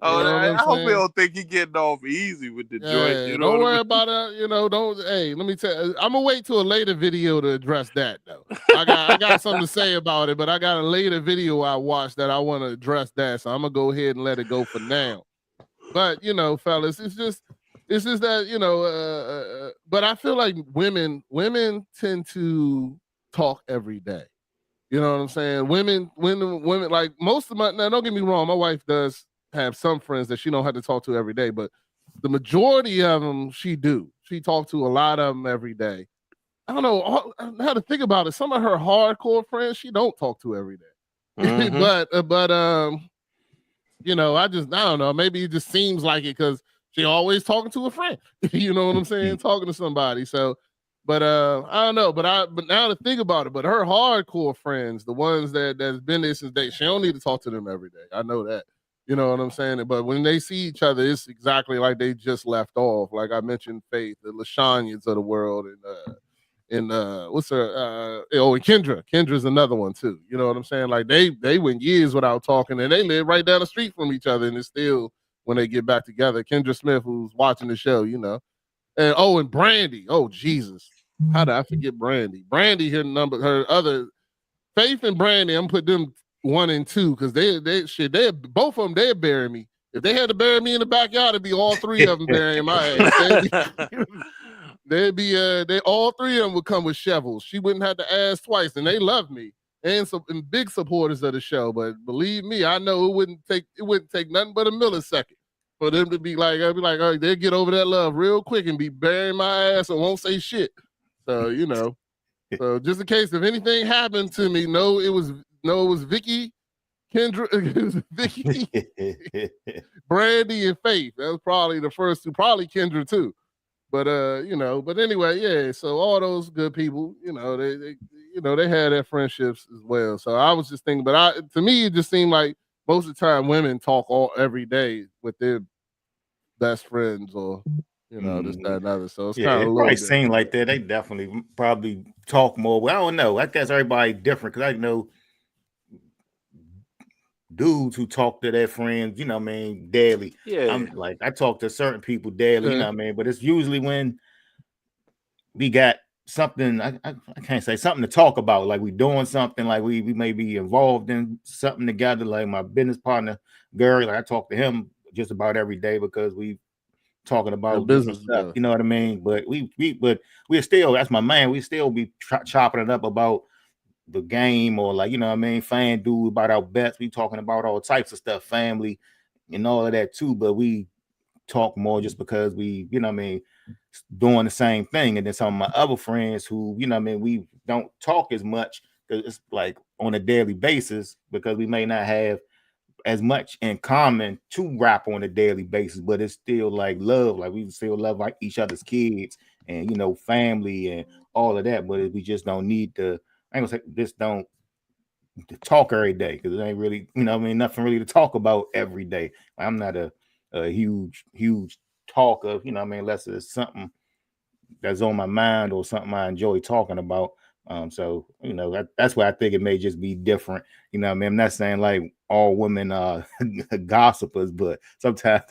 I hope he don't think he getting off easy with the joint. You know don't worry about it. Don't. Hey, let me tell you. I'm gonna wait till a later video to address that though. I got something to say about it, but I got a later video I watched that I want to address that. So I'm gonna go ahead and let it go for now. But fellas, it's just that but I feel like women tend to talk every day. You know what I'm saying? Women, like most of now don't get me wrong, my wife does have some friends that she don't have to talk to every day, but the majority of them she talk to a lot of them every day. I don't know how to think about it. Some of her hardcore friends she don't talk to every day. Mm-hmm. but I don't know. Maybe it just seems like it because she always talking to a friend. You know what I'm saying? Talking to somebody. So, but I don't know. But now to think about it, but her hardcore friends, the ones that's been there since day, she don't need to talk to them every day. I know that. You know what I'm saying? But when they see each other, it's exactly like they just left off. Like I mentioned, Faith, the Lashanyas of the world, and what's her? And Kendra. Kendra's another one too. You know what I'm saying? Like they went years without talking, and they live right down the street from each other, and it's still when they get back together. Kendra Smith, who's watching the show, you know, and Brandy. Oh Jesus, how did I forget Brandy? Brandy, her other Faith and Brandy. I'm put them 1 and 2 because they both of them they'd bury me. If they had to bury me in the backyard, it'd be all 3 of them burying my ass. They all 3 of them would come with shovels. She wouldn't have to ask twice, and they love me and big supporters of the show. But believe me, I know it wouldn't take nothing but a millisecond for them to be like, I'd be like, oh, they'll get over that love real quick and be burying my ass and won't say shit. So you know, so just in case if anything happened to me, it was Vicky, Kendra, it was Vicky, Brandy, and Faith. That was probably the first 2, probably Kendra too. But you know, but anyway, yeah. So all those good people, you know, they had their friendships as well. So I was just thinking, but to me, it just seemed like most of the time women talk every day with their best friends or you know this, that, and other. So it's kind of probably seem like that. They definitely probably talk more. Well, I don't know. I guess everybody different because I know dudes who talk to their friends, you know what I mean, daily. Yeah. I'm like, I talk to certain people daily, you know what I mean, but it's usually when we got something, I can't say something to talk about, like we doing something, like we may be involved in something together, like my business partner, Gary, like I talk to him just about every day because we talking about business stuff, you know what I mean? But we're still, that's my man, we still be chopping it up about the game or like, you know what I mean, fan dude about our bets. We talking about all types of stuff, family and all of that too, but we talk more just because we, you know what I mean, doing the same thing. And then some of my other friends who, you know what I mean, we don't talk as much because it's like on a daily basis because we may not have as much in common to rap on a daily basis, but it's still like love, like we still love like each other's kids and, you know, family and all of that, but we just don't need to, I ain't gonna say just don't talk every day because it ain't really, you know what I mean, nothing really to talk about every day. I'm not a huge talker, you know what I mean, unless it's something that's on my mind or something I enjoy talking about. So, you know, that's why I think it may just be different. You know what I mean? I'm not saying like all women are gossipers, but sometimes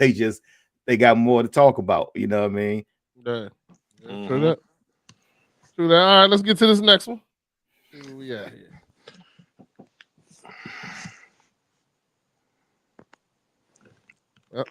they got more to talk about, you know what I mean? Yeah. True that. All right, let's get to this next one. Yeah. Yep.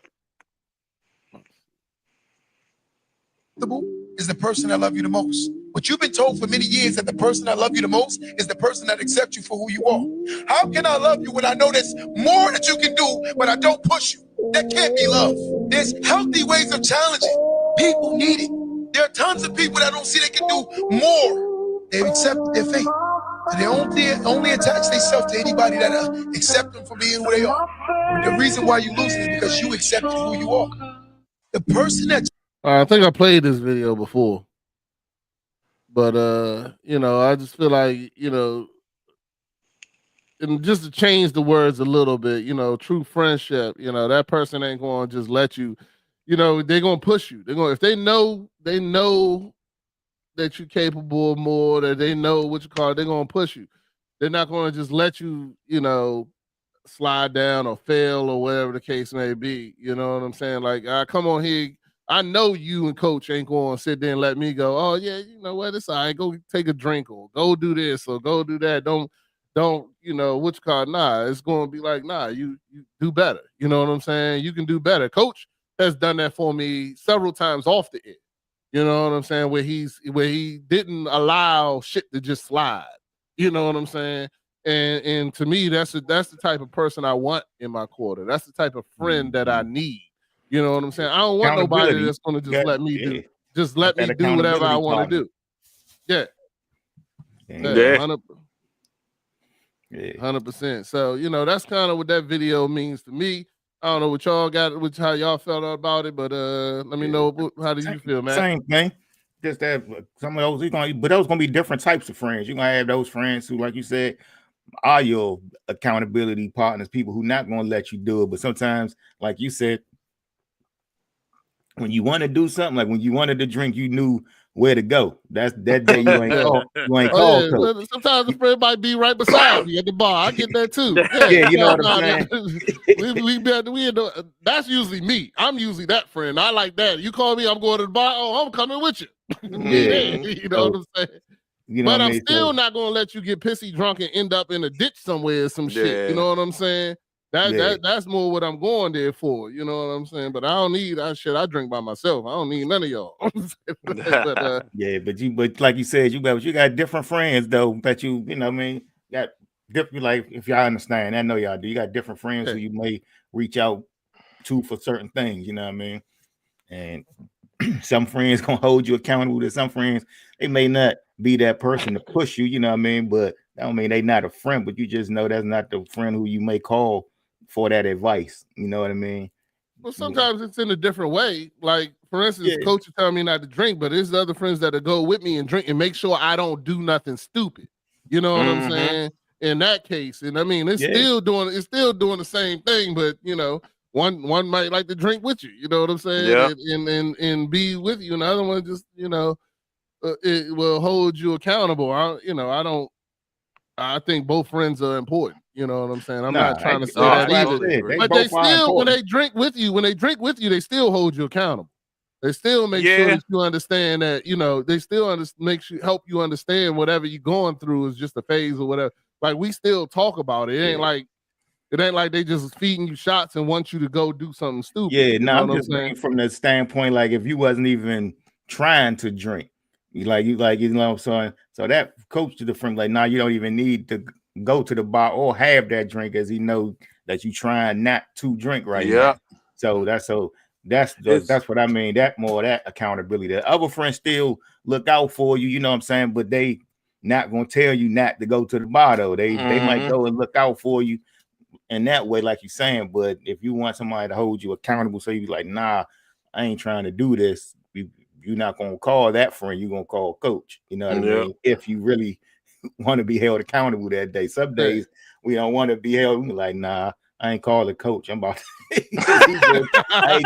Is the person that love you the most. But you've been told for many years that the person that love you the most is the person that accepts you for who you are. How can I love you when I know there's more that you can do, but I don't push you? That can't be love. There's healthy ways of challenging. People need it. There are tons of people that don't see they can do more. They've accepted their fate. And they only attach themselves to anybody that accept them for being who they are. But the reason why you losing is because you accepted who you are. The person that I think I played this video before, but you know, I just feel like, you know, and just to change the words a little bit, you know, true friendship, you know, that person ain't going to just let you, you know, they're going to push you. They're going, if they know that you're capable of more, that they know what you call it, they're going to push you. They're not going to just let you, you know, slide down or fail or whatever the case may be. You know what I'm saying? Like, I come on here. I know you and coach ain't going to sit there and let me go, oh yeah, you know what, it's all right, go take a drink or go do this or go do that. Don't, you know, what you call it? Nah, it's going to be like, nah, you do better. You know what I'm saying? You can do better. Coach has done that for me several times off the air. You know what I'm saying? Where he didn't allow shit to just slide. You know what I'm saying? And to me, that's the type of person I want in my quarter. That's the type of friend that I need. You know what I'm saying? I don't want nobody that's going to just let me do whatever I want to do. Yeah. 100%. So, you know, that's kind of what that video means to me. I don't know what y'all got, how y'all felt about it, but let me know, how do you feel, man? Same thing. Just that some of those, but those gonna be different types of friends. You're gonna have those friends who, like you said, are your accountability partners, people who not going to let you do it. But sometimes, like you said, when you want to do something, like when you wanted to drink, you knew where to go. That's that day you ain't Yeah. call, you ain't Oh, call yeah. coach. Sometimes a friend might be right beside me at the bar. I get that too. Yeah, you know what I'm saying? That's usually me. I'm usually that friend. I like that. You call me, I'm going to the bar. Oh, I'm coming with you. Yeah. You know what I'm saying? You know But what I I'm mean? still So, not gonna let you get pissy drunk and end up in a ditch somewhere or some shit. Yeah. You know what I'm saying? Yeah. That's more what I'm going there for. You know what I'm saying? But I don't need that shit. I drink by myself. I don't need none of y'all. But yeah, but like you said, you got different friends though that you know what I mean, got different, like if y'all understand, I know y'all do. You got different friends who you may reach out to for certain things, you know what I mean? And some friends gonna hold you accountable to some friends. They may not be that person to push you, you know what I mean? But that don't mean they not a friend, but you just know that's not the friend who you may call for that advice. You know what I mean? well, sometimes it's in a different way. Like, for instance, Yeah. coach is telling me not to drink, but there's other friends that'll go with me and drink and make sure I don't do nothing stupid. You know what I'm saying? In that case. And I mean, it's still doing the same thing, but you know, one might like to drink with you, you know what I'm saying? Yeah. And be with you. And the other one just, you know, it will hold you accountable. I think both friends are important. You know what I'm saying? I'm not trying to say that either. But they still, when they drink with you, they still hold you accountable. They still make sure that you understand that, you know, they still help you understand whatever you're going through is just a phase or whatever. Like, we still talk about it. It ain't like they just feeding you shots and want you to go do something stupid. Yeah, you know I'm what just I'm saying? saying from the standpoint, like if you wasn't even trying to drink, you know what I'm saying? So that coach to the friend, like, nah, you don't even need to go to the bar or have that drink, as he knows that you trying not to drink right now. So that's what I mean. That accountability. The other friends still look out for you, you know what I'm saying? But they not gonna tell you not to go to the bar though. They might go and look out for you in that way, like you're saying. But if you want somebody to hold you accountable, so you be like, nah, I ain't trying to do this. You're not gonna call that friend, you're gonna call coach. You know what I mean? If you really want to be held accountable that day. Some days we don't want to be held. We're like, nah, I ain't call the coach. I'm about to I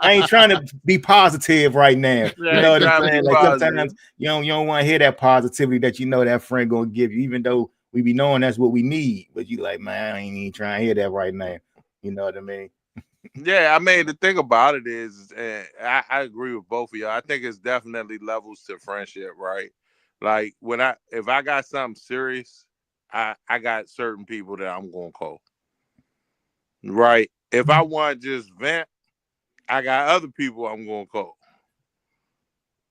ain't trying to be positive right now. You know what I'm saying? Like sometimes you don't want to hear that positivity that you know that friend gonna give you, even though we be knowing that's what we need. But you like, man, I ain't even trying to hear that right now. You know what I mean? Yeah, I mean, the thing about it is, I agree with both of y'all. I think it's definitely levels to friendship, right? Like if I got something serious, I got certain people that I'm gonna call. Right. If I want to just vent, I got other people I'm gonna call.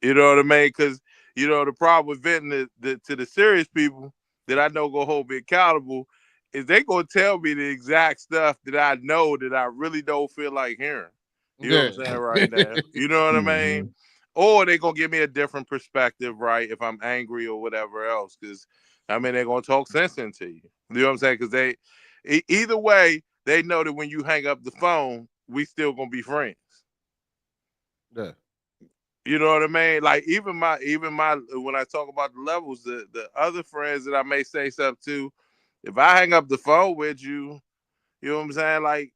You know what I mean? Because you know the problem with venting to the serious people that I know gonna hold me accountable is they gonna tell me the exact stuff that I know that I really don't feel like hearing. You know what I'm saying right now? You know what I mean? Or they gonna give me a different perspective, right? If I'm angry or whatever else, because I mean they're gonna talk sense into you. You know what I'm saying? Because either way, they know that when you hang up the phone, we still gonna be friends. Yeah. You know what I mean? Like even my when I talk about the levels, the other friends that I may say stuff to, if I hang up the phone with you, you know what I'm saying? Like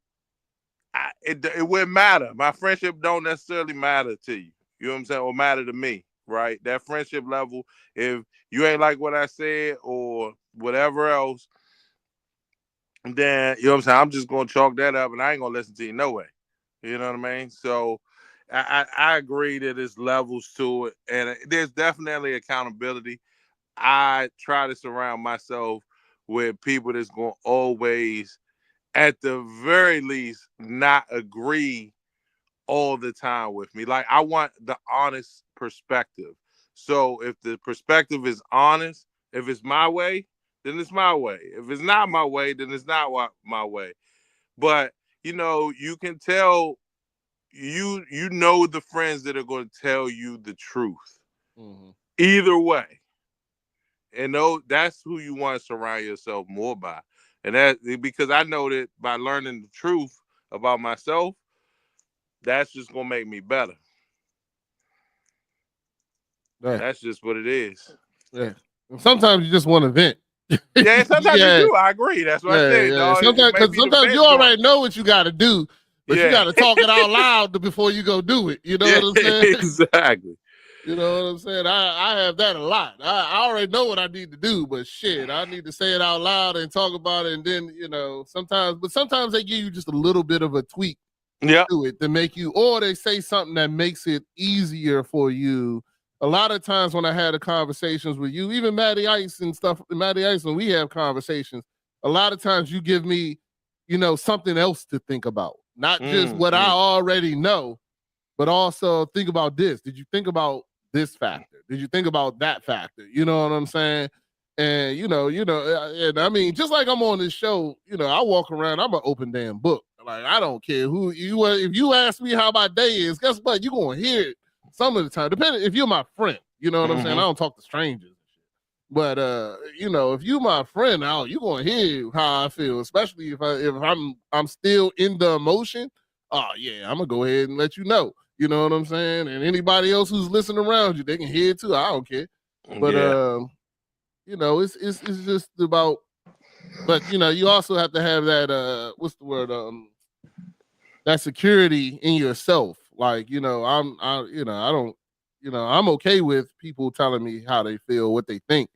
it wouldn't matter. My friendship don't necessarily matter to you. You know what I'm saying? Or matter to me, right? That friendship level, if you ain't like what I said or whatever else, then you know what I'm saying? I'm just gonna chalk that up and I ain't gonna listen to you no way. You know what I mean? So I agree that there's levels to it, and there's definitely accountability. I try to surround myself with people that's going to always, at the very least, not agree all the time with me. Like, I want the honest perspective. So if the perspective is honest, if it's my way, then it's my way. If it's not my way, then it's not my way. But, you know, you can tell you know the friends that are going to tell you the truth either way, and that's who you want to surround yourself more by. And that because I know that by learning the truth about myself, that's just gonna make me better. That's just what it is. Yeah. Sometimes you just want to vent. Yeah, sometimes Yeah. you do. I agree. That's what I said. dog. It Sometimes, may because be the sometimes best you already know what you got to do, but you Yeah. got to talk it out loud before you go do it. You know what I'm saying? Exactly. You know what I'm saying? I have that a lot. I already know what I need to do, but shit, I need to say it out loud and talk about it. And then, you know, sometimes they give you just a little bit of a tweak Yeah. to it to make you, or they say something that makes it easier for you. A lot of times when I had the conversations with you, even Matty Ice and stuff, Matty Ice, when we have conversations, a lot of times you give me, you know, something else to think about, not just what I already know, but also think about this. Did you think about this factor? Did you think about that factor? You know what I'm saying? And you know, and I mean, just like I'm on this show, you know, I walk around, I'm an open damn book. Like, I don't care who you are. If you ask me how my day is, guess what? You're gonna hear it some of the time. Depending if you're my friend, you know what I'm saying? I don't talk to strangers. But you know, if you my friend now, you're gonna hear how I feel, especially if I'm still in the emotion. Oh yeah, I'm gonna go ahead and let you know. You know what I'm saying? And anybody else who's listening around you, they can hear it too. I don't care. But you know, it's just about. But you know, you also have to have that what's the word? That security in yourself. Like, you know, I'm okay with people telling me how they feel, what they think.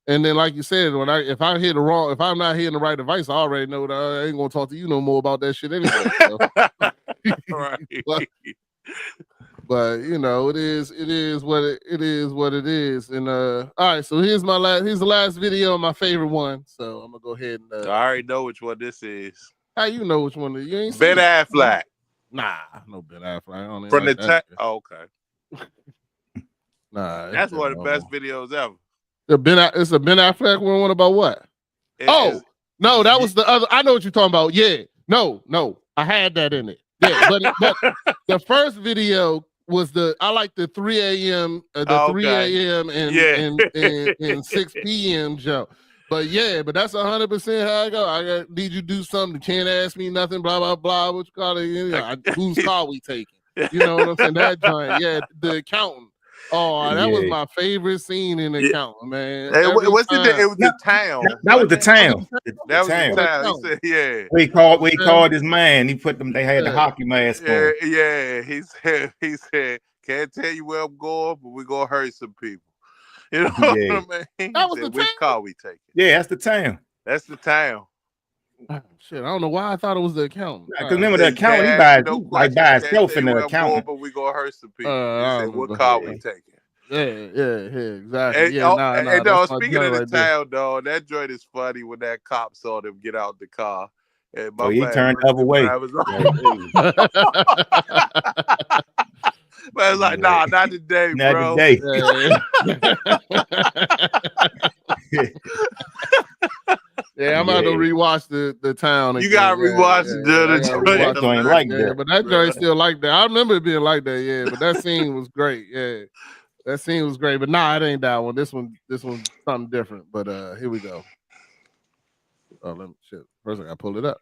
And then, like you said, if I'm not hearing the right advice, I already know that I ain't gonna talk to you no more about that shit anyway. So. Right. But you know, it is what it is. And all right, so here's the last video, my favorite one. So I'm gonna go ahead and I already know which one this is. How you know which one? You ain't Ben seen it. Affleck. Nah, no Ben Affleck. I don't even From like the that. Oh, okay. Nah, That's one of the best videos ever. It's a Ben Affleck one about what? No, that was the other. I know what you're talking about. Yeah, no, I had that in it. Yeah, but the first video was I like the 3 a.m. The 3 a.m. and 6 p.m. jump. But yeah, but that's 100% how I go. I need you to do something. You can't ask me nothing. Blah blah blah. What you call it? You know, whose car we taking? You know what I'm saying? That joint. Yeah, the accountant. Oh, that was my favorite scene in the accountant, man. It was the town. That was the town. That was the town. He said, yeah. We called his man. He put them. They had the hockey mask on. Yeah. He said, can't tell you where I'm going, but we're gonna hurt some people. You know what I mean? That was the which car we taking? Yeah, that's the town. That's the town. Oh, shit, I don't know why I thought it was the accountant. Because remember the accountant, he buys himself in the accountant. But we gonna hurt some people. He said, what car we taking? Yeah, exactly. And, yeah, speaking of the town, dog, that joint is funny when that cop saw them get out the car. And he turned the other way. But I was like, nah, not today, bro. Not today. Yeah, I'm about to rewatch the town. You gotta rewatch the joint like that. But that joint still like that. I remember it being like that. Yeah, but that scene was great. Yeah, that scene was great. But nah, it ain't that one. This one's something different. But here we go. Oh, let me shit. First, I gotta pull it up.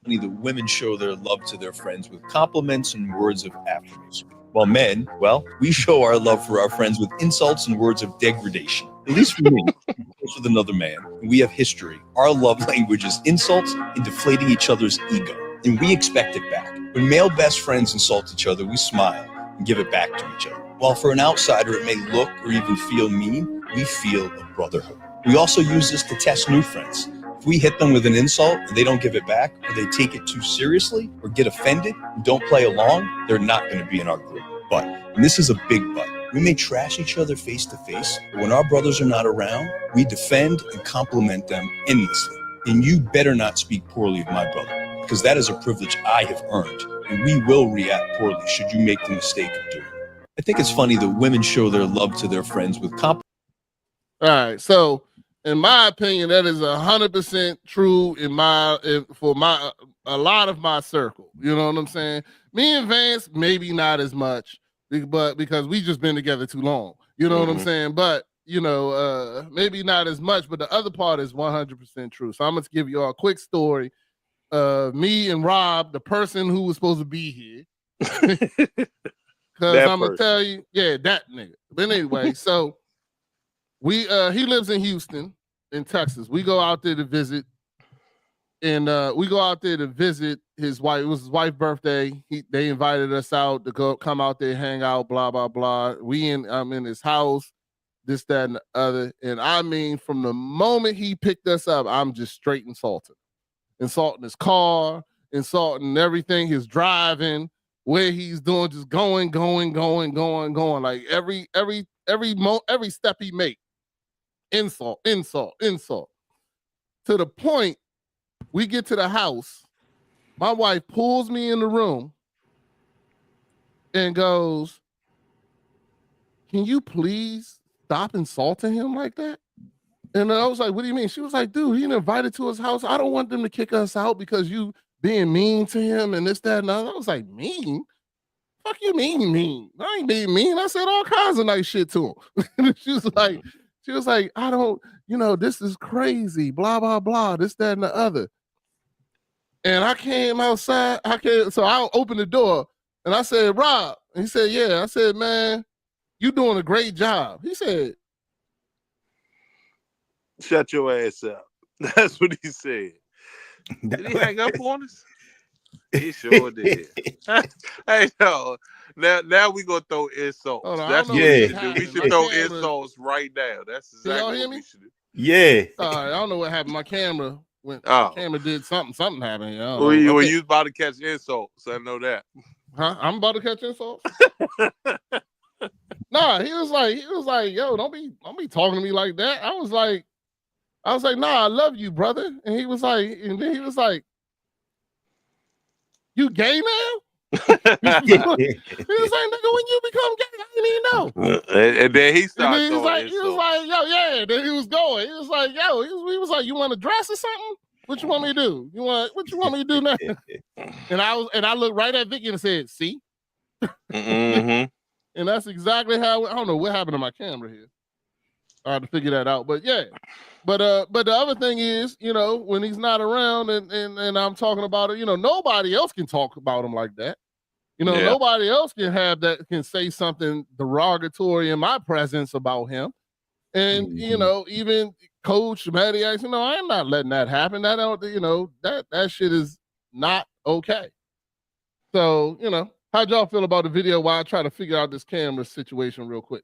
The women show their love to their friends with compliments and words of affirmation. While men, well, we show our love for our friends with insults and words of degradation. At least for me, with another man, we have history. Our love language is insults and deflating each other's ego, and we expect it back. When male best friends insult each other, we smile and give it back to each other. While for an outsider it may look or even feel mean, we feel a brotherhood. We also use this to test new friends. If we hit them with an insult and they don't give it back, or they take it too seriously, or get offended and don't play along, they're not going to be in our group. But, and this is a big but, we may trash each other face to face, but when our brothers are not around, we defend and compliment them endlessly. And you better not speak poorly of my brother, because that is a privilege I have earned, and we will react poorly should you make the mistake of doing it. I think it's funny that women show their love to their friends with compliments. All right, so in my opinion, that is 100% true for a lot of my circle. You know what I'm saying? Me and Vance, maybe not as much, but because we just been together too long. You know what I'm saying? But you know, maybe not as much. But the other part is 100% true. So I'm gonna give you all a quick story. Me and Rob, the person who was supposed to be here, Because That I'm gonna person. tell you, yeah, that nigga. But anyway, so he lives in Houston, in Texas. We go out there to visit, and we go out there to visit his wife. It was his wife's birthday. They invited us out to come out there, hang out, blah blah blah. I'm in his house, this, that, and the other. And I mean, from the moment he picked us up, I'm just straight insulting his car, insulting everything, his driving, where he's doing, just going. Like every step he make, insult. To the point, we get to the house, my wife pulls me in the room and goes, "Can you please stop insulting him like that?" And I was like, "What do you mean?" She was like, "Dude, he invited to his house. I don't want them to kick us out because you being mean to him and this, that, and other." I was like, "Mean? Fuck you mean? I ain't being mean. I said all kinds of nice shit to him." She was like, "I don't, this is crazy, blah, blah, blah, this, that, and the other." And I came outside. So I opened the door and I said, "Rob," and he said, "Yeah." I said, "Man, you doing a great job." He said, "Shut your ass up." That's what he said. Did he hang up on us? He sure did. Hey, no. Now we gonna throw insults. That's what we should do. We should throw insults right now. That's exactly what we should do. Yeah. I don't know what happened. My camera went. Oh. My camera did something. Something happened. Well, you was about to catch insults. I know that. Huh? I'm about to catch insults. Nah, he was like, "Yo, don't be talking to me like that." I was like, "Nah, I love you, brother." And then he was like, "You gay now?" He was like, "Nigga, when you become gay, I didn't even know." And then he started. He was like, "Yo, yeah." Then he was going. He was like, "Yo," he was like, "You want to dress or something? What you want me to do? What you want me to do now?" And I looked right at Vicky and said, "See?" Mm-hmm. And that's exactly how. I don't know what happened to my camera here. I had to figure that out. But yeah. But the other thing is, when he's not around and I'm talking about it, nobody else can talk about him like that. Nobody else can say something derogatory in my presence about him. And even Coach Matty Ice, I'm not letting that happen. That don't, that shit is not okay. So, how'd y'all feel about the video while I try to figure out this camera situation real quick?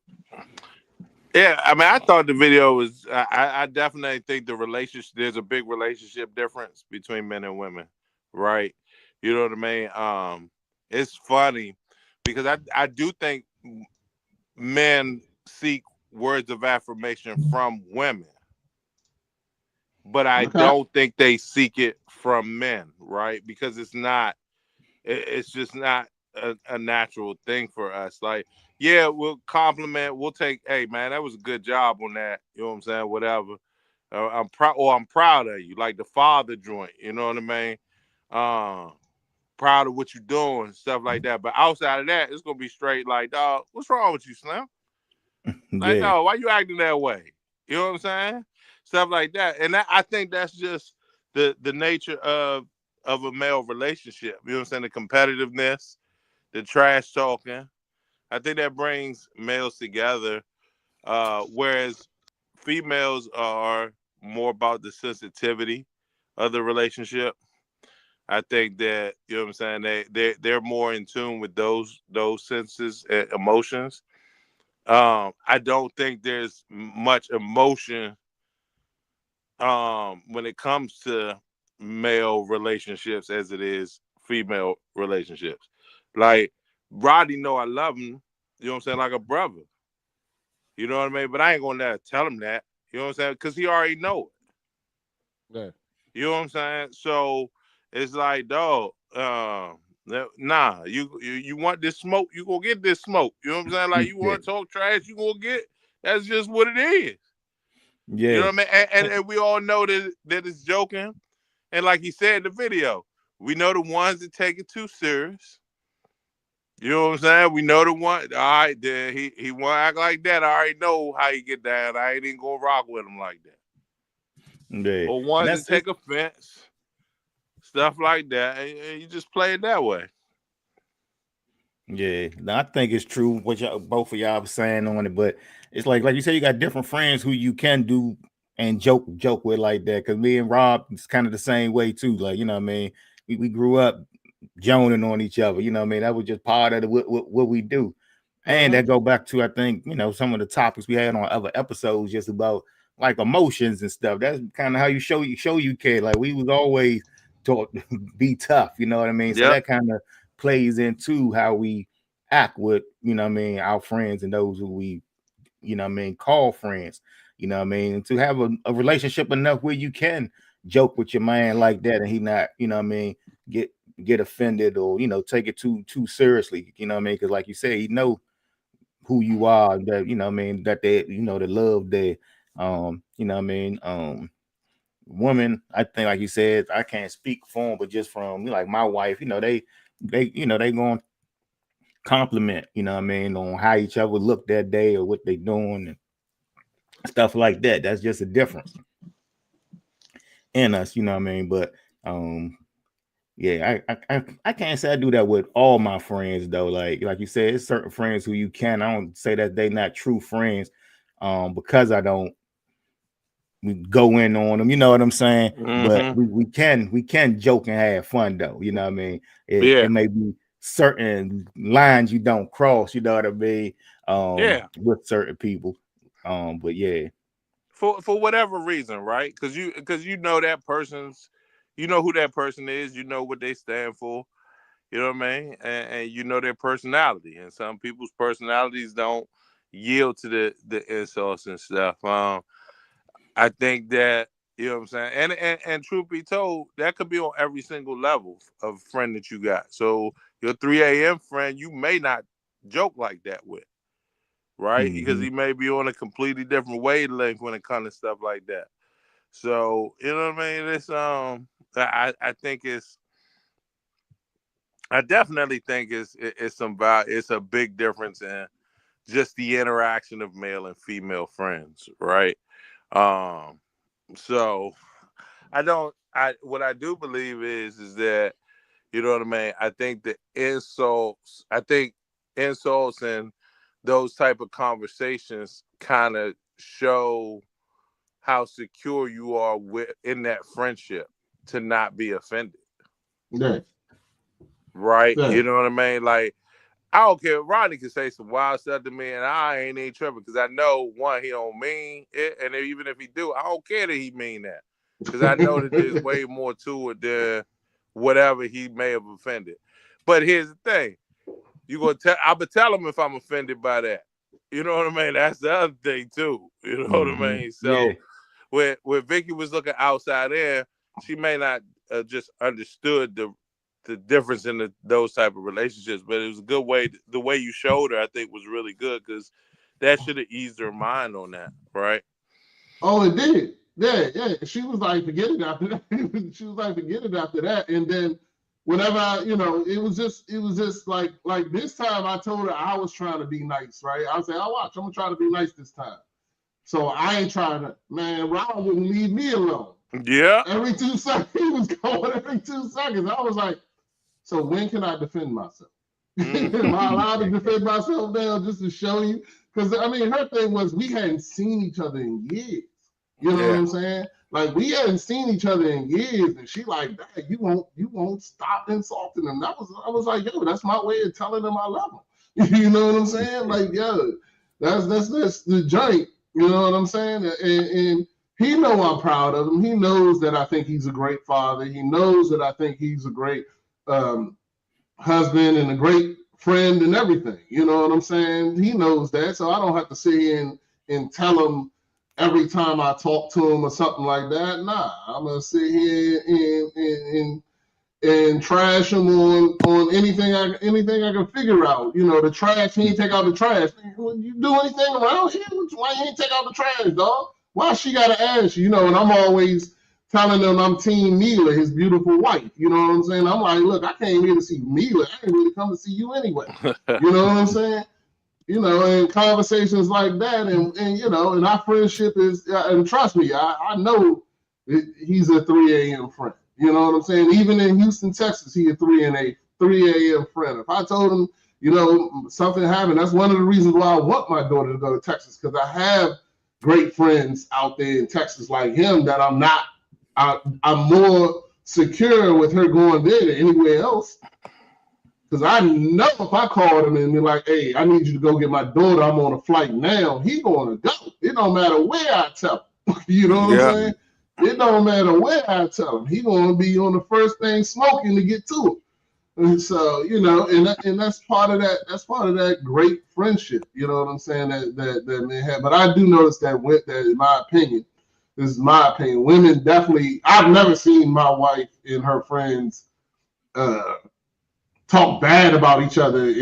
Yeah, I mean, I thought the video was. I definitely think the relationship. There's a big relationship difference between men and women, right? You know what I mean? It's funny because I do think men seek words of affirmation from women, but I don't think they seek it from men, right? Because it's not. It's just not a natural thing for us. Like, yeah, we'll compliment. We'll take, "Hey, man, that was a good job on that." You know what I'm saying? Whatever. I'm proud of you. Like the father joint. You know what I mean? Proud of what you're doing, stuff like that. But outside of that, it's gonna be straight like, "Dog, what's wrong with you, Slim? Like, no, why you acting that way?" You know what I'm saying? Stuff like that. And I think that's just the nature of a male relationship. You know what I'm saying? The competitiveness, the trash talking. I think that brings males together, whereas females are more about the sensitivity of the relationship. I think that, you know what I'm saying, they're more in tune with those senses and emotions. I don't think there's much emotion when it comes to male relationships as it is female relationships. Like, Roddy know I love him, you know what I'm saying, like a brother. You know what I mean? But I ain't gonna tell him that. You know what I'm saying? Because he already know it. Yeah. You know what I'm saying? So it's like, dog, nah, you want this smoke, you gonna get this smoke. You know what I'm saying? Like, you want to talk trash, you gonna get. That's just what it is. Yeah. You know what I mean? And we all know that it's joking. And like he said in the video, we know the ones that take it too serious. You know what I'm saying? We know the one. All right, then he want to act like that. I already know how he get down. I ain't even gonna rock with him like that. Yeah. Or ones that take offense, stuff like that, and you just play it that way. Yeah, I think it's true what y'all both of y'all were saying on it, but it's like you say, you got different friends who you can do and joke with like that. Cause me and Rob is kind of the same way too. Like, you know what I mean? We grew up joning on each other, you know what I mean? That was just part of what we do. And that go back to, I think, you know, some of the topics we had on other episodes just about like emotions and stuff. That's kind of how you show you care. Like we was always taught to be tough, you know what I mean? So that kind of plays into how we act with, you know what I mean, our friends and those who we, you know what I mean, call friends, you know what I mean? And to have a relationship enough where you can joke with your man like that and he not, you know what I mean, get offended or, you know, take it too seriously, you know what I mean? Because like you said, he know who you are, that, you know what I mean, that they, you know, the love they, you know what I mean, women, I think, like you said, I can't speak for them, but just from like my wife, you know, they you know, they going to compliment, you know what I mean, on how each other look that day or what they doing and stuff like that. That's just a difference in us, you know what I mean? But yeah, I can't say I do that with all my friends though. Like you said, it's certain friends who you can. I don't say that they not true friends, because I don't go in on them. You know what I'm saying? But we can joke and have fun though. You know what I mean? It may be certain lines you don't cross. You know what I mean? With certain people. But yeah. For whatever reason, right? Because you know that person's, you know who that person is, you know what they stand for, you know what I mean, and you know their personality. And some people's personalities don't yield to the insults and stuff. I think that, you know what I'm saying, and truth be told, that could be on every single level of friend that you got. So your 3 a.m. friend, you may not joke like that with. Right? Because he may be on a completely different wavelength when it comes to stuff like that. So, you know what I mean? It's I definitely think it's a big difference in just the interaction of male and female friends, right? So what I do believe is that, you know what I mean, I think insults and those type of conversations kind of show how secure you are in that friendship to not be offended. Yeah. Right? Yeah. You know what I mean? Like, I don't care. Rodney can say some wild stuff to me and I ain't even tripping because I know, one, he don't mean it. And even if he do, I don't care that he mean that. Because I know that there's way more to it than whatever he may have offended. But here's the thing. I'll be tell him if I'm offended by that. You know what I mean? That's the other thing too. You know what I mean? So when Vicky was looking outside in, she may not just understood the difference in those type of relationships, but it was a good way. The way you showed her, I think, was really good because that should have eased her mind on that, right? Oh, it did. Yeah. She was like, forget it after that. She was like, forget it after that. And then whenever it was just like this time I told her I was trying to be nice, right? I was saying, I'm gonna try to be nice this time. So I ain't trying to, man, Ron wouldn't leave me alone. Yeah. Every 2 seconds, he was going every 2 seconds. I was like, so when can I defend myself? Am I allowed to defend myself now just to show you? Because I mean, her thing was we hadn't seen each other in years. You know what I'm saying? Like we hadn't seen each other in years, and she like, Dad, you won't stop insulting them. I was like, yo, that's my way of telling them I love them. You know what I'm saying? Like, yo, that's the joint. You know what I'm saying? And he know I'm proud of him. He knows that I think he's a great father. He knows that I think he's a great husband and a great friend and everything. You know what I'm saying? He knows that, so I don't have to sit here and tell him every time I talk to him or something like that. Nah, I'm gonna sit here and trash him on anything I can figure out. You know, the trash, he ain't take out the trash. You do anything around here? Why you ain't take out the trash, dog? Why she gotta ask you? You know, and I'm always telling them I'm Team Mila, his beautiful wife. You know what I'm saying? I'm like, look, I came here to see Mila. I didn't really come to see you anyway. You know what I'm saying? You know, and conversations like that, and you know, and our friendship is, and trust me, I know he's a 3 a.m. friend. You know what I'm saying? Even in Houston, Texas, he a 3 a.m. friend. If I told him you know, something happened. That's one of the reasons why I want my daughter to go to Texas, because I have great friends out there in Texas like him that I'm more secure with her going there than anywhere else. Because I know if I called him and be like, hey, I need you to go get my daughter, I'm on a flight now, he going to go. It don't matter where I tell him. You know what I'm saying? It don't matter where I tell him. He going to be on the first thing smoking to get to it. And so, you know, and that's part of that. That's part of that great friendship. You know what I'm saying? That men have. But I do notice that in my opinion, this is my opinion, women definitely. I've never seen my wife and her friends talk bad about each other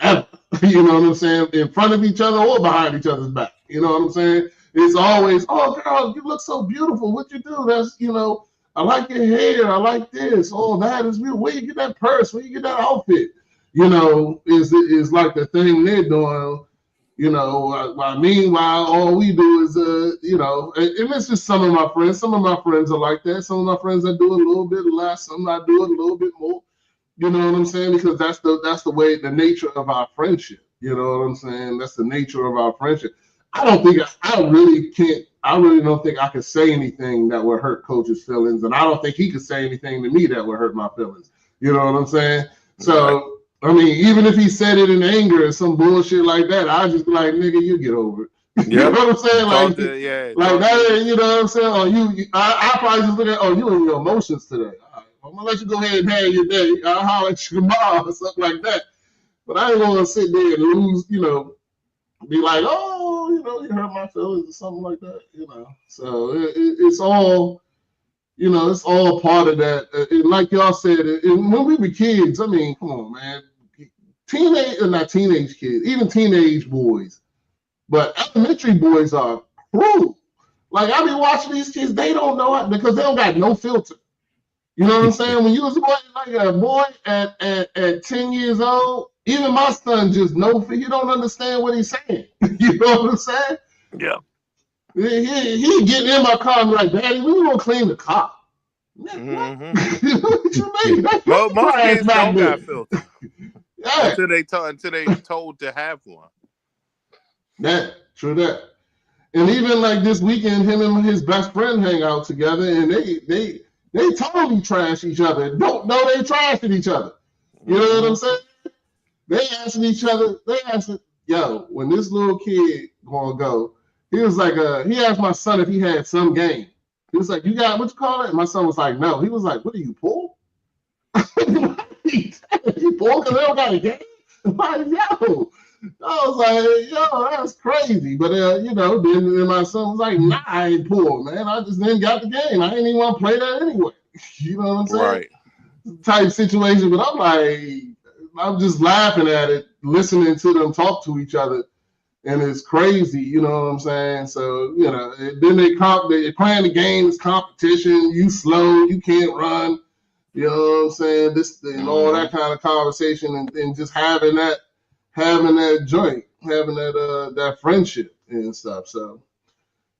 ever. You know what I'm saying? In front of each other or behind each other's back. You know what I'm saying? It's always, oh girl, you look so beautiful. What you do? That's, you know, I like your hair. I like this. Oh, that is real. Where you get that purse? Where you get that outfit? You know, is like the thing they're doing. You know, meanwhile, all we do is, you know, and it's just some of my friends. Some of my friends are like that. Some of my friends I do a little bit less. Some I do a little bit more. You know what I'm saying? Because that's the way, the nature of our friendship. You know what I'm saying? That's the nature of our friendship. I really don't think I could say anything that would hurt Coach's feelings, and I don't think he could say anything to me that would hurt my feelings. You know what I'm saying? So, I mean, even if he said it in anger or some bullshit like that, I'd just be like, nigga, you get over it. You know what I'm saying? Like that, you know what I'm saying? Or I probably just look at, oh, you in your emotions today. All right, I'm gonna let you go ahead and have your day. I'll holler at you tomorrow or something like that. But I ain't gonna sit there and lose, you know, be like, oh, you know, you hurt my feelings or something like that, you know. So it's all, you know, it's all part of that. And like y'all said, when we were kids, I mean, come on, man. Not teenage kids, even teenage boys, but elementary boys are cruel. Like, I be watching these kids, they don't know because they don't got no filter. You know what I'm saying? When you was a boy at 10 years old, even my son just he don't understand what he's saying. You know what I'm saying? Yeah. He getting in my car and be like, Daddy, we gonna clean the car. Mm-hmm. What you mean? Most kids don't got filter. Yeah. Until they told to have one. True that. And even like this weekend, him and his best friend hang out together, and they totally trash each other. Don't know they trashing each other. You know what I'm saying? They asking each other. Yo, when this little kid gonna go, he was like, he asked my son if he had some game. He was like, you got what you call it? My son was like, no. He was like, what are you, poor? You poor because they don't got a game? I'm like, yo. I was like, yo, that's crazy. But, you know, then my son was like, nah, I ain't poor, man. I just didn't got the game. I didn't even want to play that anyway. You know what I'm saying? Right. Type situation. But I'm like, I'm just laughing at it, listening to them talk to each other. And it's crazy, you know what I'm saying? So, you know, then they're playing the game, it's competition, you slow, you can't run, you know what I'm saying? This and all that kind of conversation and just having that joint, having that friendship and stuff. So,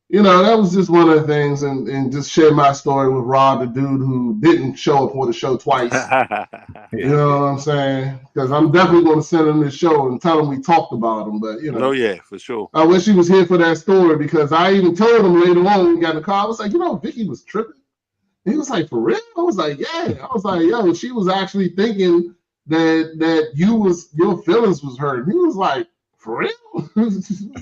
you know, that was just one of the things, and just share my story with Rob, the dude who didn't show up for the show twice. You know what I'm saying? Because I'm definitely going to send him this show and tell him we talked about him. But, you know. Oh, yeah, for sure. I wish he was here for that story, because I even told him later on when we got in the car, I was like, you know, Vicky was tripping. And he was like, for real? I was like, yeah. I was like, yo, she was actually thinking that your feelings was hurt. And he was like, for real?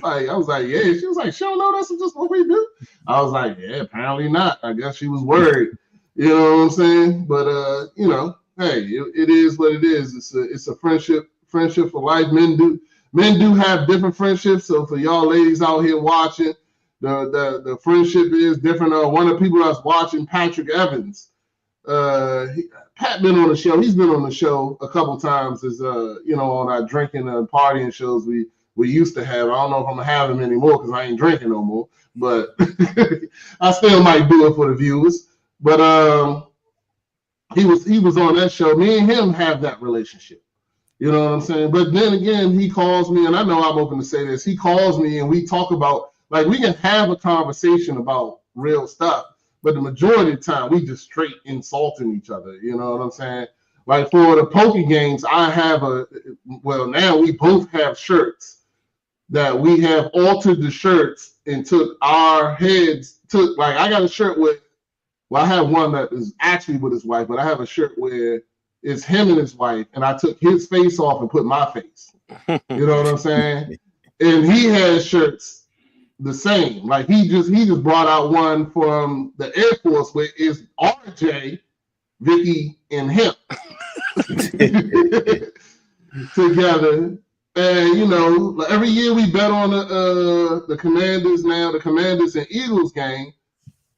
I was like, yeah. She was like, she don't know that's just what we do. I was like, yeah, apparently not. I guess she was worried. You know what I'm saying? But you know, hey, it is what it is. It's a friendship for life. Men do have different friendships. So for y'all ladies out here watching, the friendship is different. One of the people I was watching, Patrick Evans. Pat been on the show. He's been on the show a couple times as you know, on our drinking and partying shows we used to have. I don't know if I'm gonna have him anymore because I ain't drinking no more, but I still might do it for the viewers. But he was on that show. Me and him have that relationship. You know what I'm saying? But then again, he calls me, and I know I'm open to say this. He calls me and we talk about, like, we can have a conversation about real stuff, but the majority of the time we just straight insulting each other. You know what I'm saying? Like for the poker games, I have now we both have shirts that we have altered the shirts and took our heads, like I got a shirt with, well, I have one that is actually with his wife, but I have a shirt where it's him and his wife, and I took his face off and put my face. You know what I'm saying? And he has shirts the same. Like he just brought out one from the Air Force where it's RJ, Vicky, and him together. And you know, every year we bet on the Commanders. Now the Commanders and Eagles game.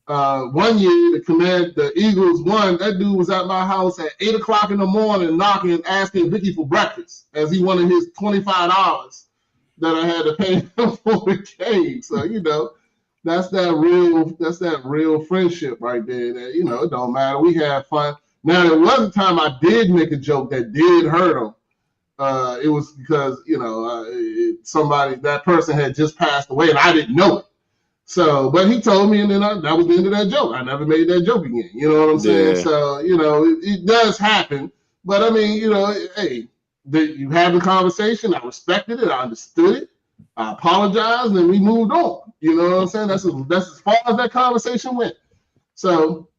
1 year the Eagles won. That dude was at my house at 8 o'clock in the morning, knocking and asking Vicky for breakfast as he wanted his $25 that I had to pay him for the game. So you know, that's that real friendship right there. That you know, it don't matter. We had fun. Now there was a time I did make a joke that did hurt him. It was because you know that person had just passed away and I didn't know it. So, but he told me, and then that was the end of that joke. I never made that joke again. You know what I'm saying? Yeah. So, you know, it does happen. But I mean, you know, hey, you had the conversation. I respected it. I understood it. I apologized, and we moved on. You know what I'm saying? That's as far as that conversation went. So,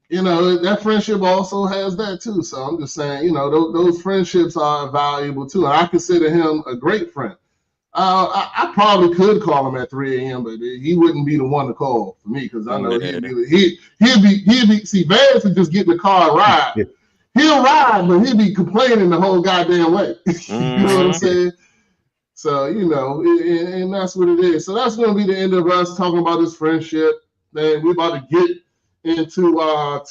you know, that friendship also has that too. So I'm just saying, you know, those friendships are valuable too. And I consider him a great friend. I probably could call him at 3 a.m., but he wouldn't be the one to call for me because I know he'd be. See, Vance would just get in the car and ride. He'll ride, but he'd be complaining the whole goddamn way. You know what I'm saying? So you know, and that's what it is. So that's going to be the end of us talking about this friendship. Then we're about to get into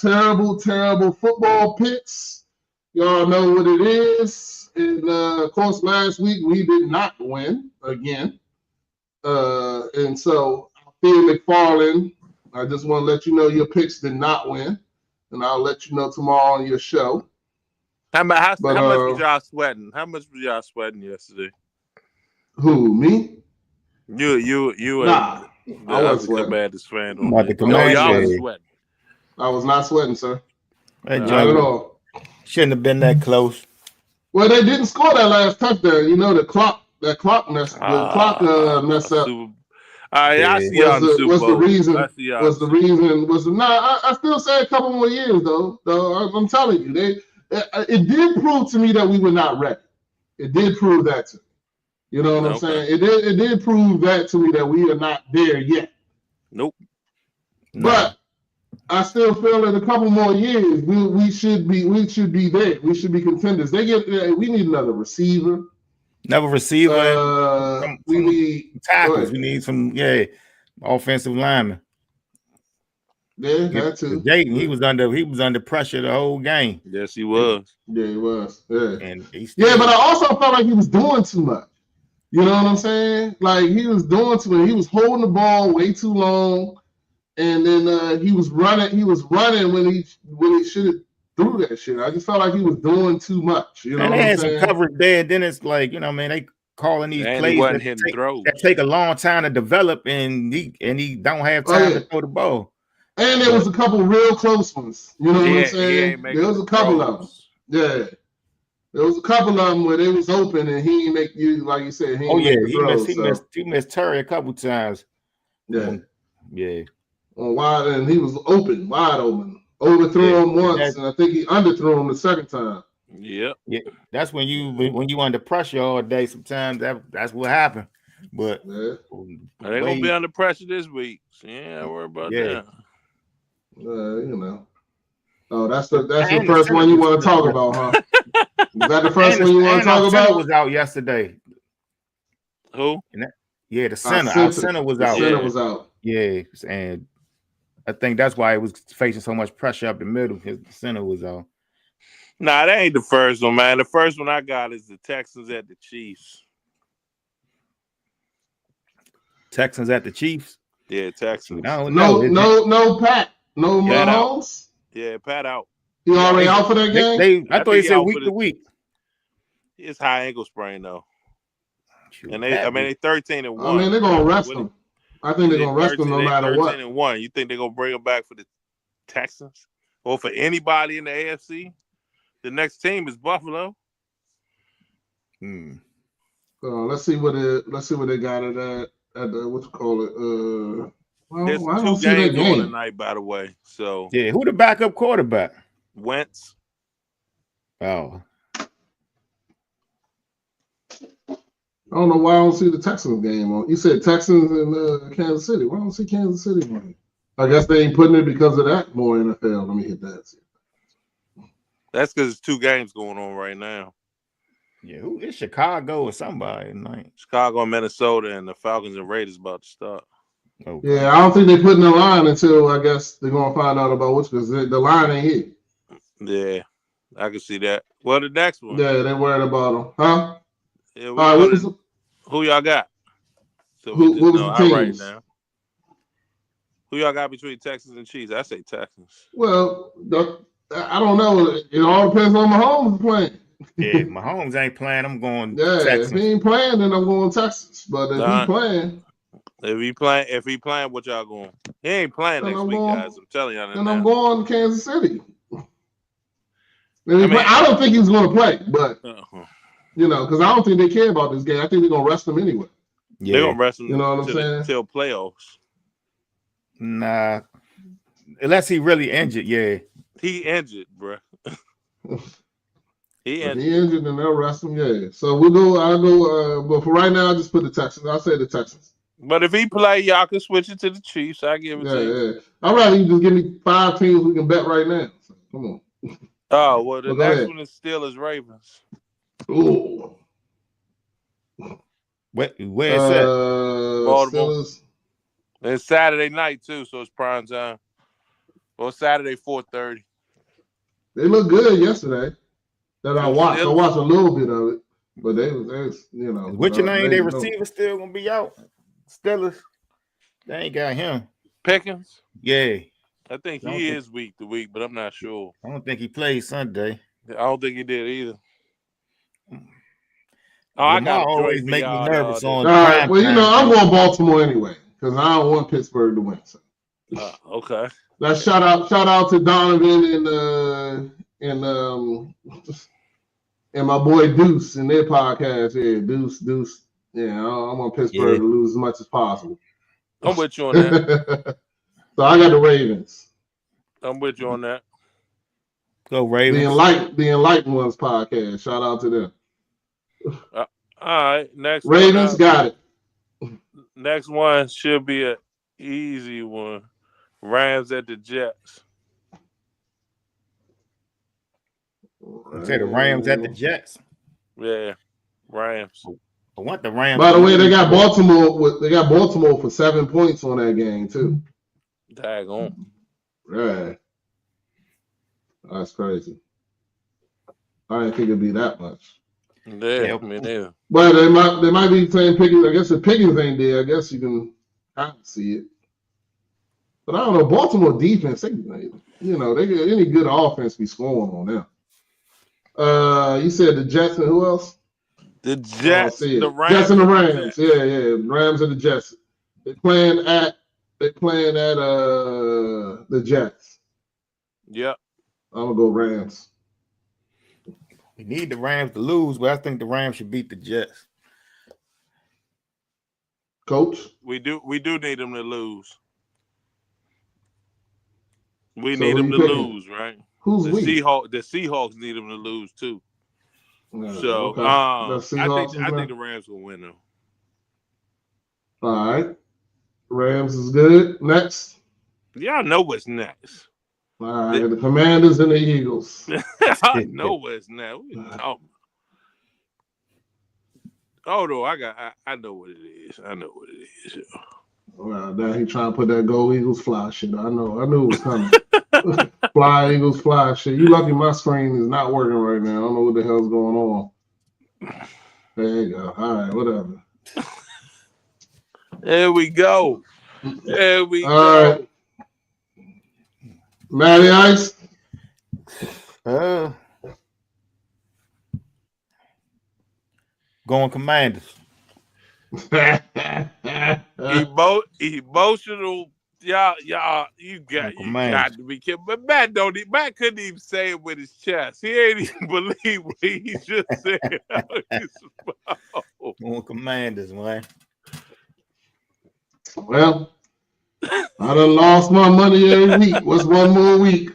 terrible football picks. Y'all know what it is. And of course, last week we did not win again. And so, Theo McFarland, I just want to let you know your picks did not win. And I'll let you know tomorrow on your show. How much was y'all sweating? How much was y'all sweating yesterday? Who, me? You Nah, I wasn't sweating. Commanders fan. Y'all was sweating. I was not sweating, sir. That not at all. Shouldn't have been that close. Well, they didn't score that last touchdown. You know, the clock messed up. I see y'all in the Super Bowl. I still say a couple more years though. I'm telling you, it did prove to me that we were not ready. It did prove that to me. You know what I'm saying? It did prove that to me that we are not there yet. Nope. But I still feel in a couple more years we should be there. We should be contenders. We need another receiver. Another receiver. We need tackles. We need some offensive linemen. Yeah, that too. Jayden, he was under pressure the whole game. Yes, he was. Yeah, he was. Yeah. And but I also felt like he was doing too much. You know what I'm saying? Like he was doing too much. He was holding the ball way too long. And then he was running when he should have threw that shit. I just felt like he was doing too much. You know and what they I'm had saying? some coverage there. Then it's like, you know, man, they calling these plays that take a long time to develop, and he don't have time to throw the ball. And there was a couple real close ones. You know what I'm saying? There was a couple of them. Yeah. There was a couple of them where they was open and he didn't make you, like you said, he missed Terry a couple times. Yeah. Yeah. Wide, and he was wide open. Overthrew him once, and I think he underthrew him the second time. Yeah. That's when you under pressure all day. Sometimes that's what happened. But they're gonna be under pressure this week. So don't worry about that. You know. Oh, that's the first one you want to talk about, huh? Is that the first one you want to talk about? Was out yesterday. Who? The center. Our center was out. Center was out. Yeah, and I think that's why it was facing so much pressure up the middle because the center was out. Nah, that ain't the first one, man. The first one I got is the Texans at the Chiefs. Texans at the Chiefs? Yeah, Texans. No Pat. No Mahomes? Yeah, Pat out. He already out for that game? I thought he said week to week. It's high ankle sprain though. And they 13-1. I mean, they're gonna rest him. I think they're gonna rest him no matter what. 13-1. You think they're gonna bring him back for the Texans or for anybody in the AFC? The next team is Buffalo. Let's see what they got it at the what you call it. There's I don't two see that games on game. tonight, by the way. So Yeah, who the backup quarterback? Wentz. Oh, I don't know why I don't see the Texans game on. You said Texans and Kansas City. Why don't I see Kansas City on? I guess they ain't putting it because of that more NFL. Let me hit that. That's because it's two games going on right now. yeah. Who is Chicago or somebody tonight? Chicago and Minnesota, and the Falcons and Raiders about to start. Okay. Yeah, I don't think they're putting the line until I guess they're gonna find out about which because the line ain't hit. Yeah, I can see that. Well, the next one. Yeah, they're worried about them, huh? Yeah, All right, what was who y'all got? So Who- we what was know. the I'll write it teams? down. Who y'all got between Texans and Chiefs? I say Texans. Well, I don't know. It all depends on Mahomes playing. Yeah, Mahomes ain't playing. I'm going Yeah, Texans. if he ain't playing, then I'm going Texas. But if Nah. he playing, If he playing, what y'all going? He ain't playing Then next I'm week, going- guys. I'm telling y'all that then I'm now. going Kansas City. mean- I don't think he's going to play, but Uh-huh. because I don't think they care about this game. I think they're going to rest him anyway. They're Yeah, gonna rest him You know what I'm saying? till playoffs. nah. Unless he really injured, yeah. He injured, bruh. He If injured. he injured, then they'll rest him. Yeah. So I'll go. But for right now, I just put the Texans. I'll say the Texans. But if he play, y'all can switch it to the Chiefs. I give it Yeah, to you. yeah. I'd rather you just give me 5 teams we can bet right now. So, come on. Oh well, the Well, go next ahead. one is Steelers Ravens. Ooh. Where is that? Baltimore. Steelers. It's Saturday night too, so it's prime time. Well, Saturday 4:30. They look good yesterday. That I The watched. I Steelers? watched a little bit of it, but they was What's your name? Their they- receiver still gonna be out. Steelers. They ain't got him. Pickens. Yeah, I think Don't he think- is week to week, but I'm not sure. I don't think he played Sunday. I don't think he did either. Oh, I Lamar got always make me nervous on. All right. prime Well, time. I'm going Baltimore anyway because I don't want Pittsburgh to win. So. Okay. Let's shout out to Donovan and my boy Deuce in their podcast. Yeah, Deuce. Yeah, I want Pittsburgh Yeah. to lose as much as possible. I'm with you on that. So I got the Ravens. I'm with you on that. Go Ravens. The Enlightened Ones podcast. Shout out to them. All right. Next Ravens one, got it. next one should be an easy one. Rams at the Jets. Say the Rams at the Jets. Yeah. Rams. I want the Rams. By the way, they got Baltimore. They got Baltimore for 7 points on that game too. Daggone. Right. That's crazy. I didn't think it'd be that much. Yeah, me neither. But they might be saying Pickens. I guess if Pickens ain't there, I guess you can kind of see it. But I don't know. Baltimore defense, they get any good offense be scoring on them. You said the Jets and who else? The Jets, see it. the Rams. Jets and the Rams. Jets. Yeah. Rams and the Jets. They playing at the Jets. Yep. I'm gonna go Rams. We need the Rams to lose, but I think the Rams should beat the Jets. Coach. We do need them to lose. We So need who them you to picking? lose, right? Who's The weak? Seahawks need them to lose too. Yeah, So okay. The I Seahawks is think right. the Rams will win though. All right. Rams is good. Next. Y'all know what's next. All right. The Commanders and the Eagles. I know what's next. What you talking about? Oh no, I know what it is. I know what it is. Yeah. Well, now he trying to put that Go Eagles fly shit. I knew it was coming. Fly Eagles fly shit. You lucky my screen is not working right now. I don't know what the hell's going on. There you go. All right, whatever. There we go. There we All go. right. Matty Ice. Going Commanders. Emotional y'all, you got to be kidding. But Matt couldn't even say it with his chest. He ain't even believe what he just said. On Commanders, man. Well, I done lost my money every week. What's one more week?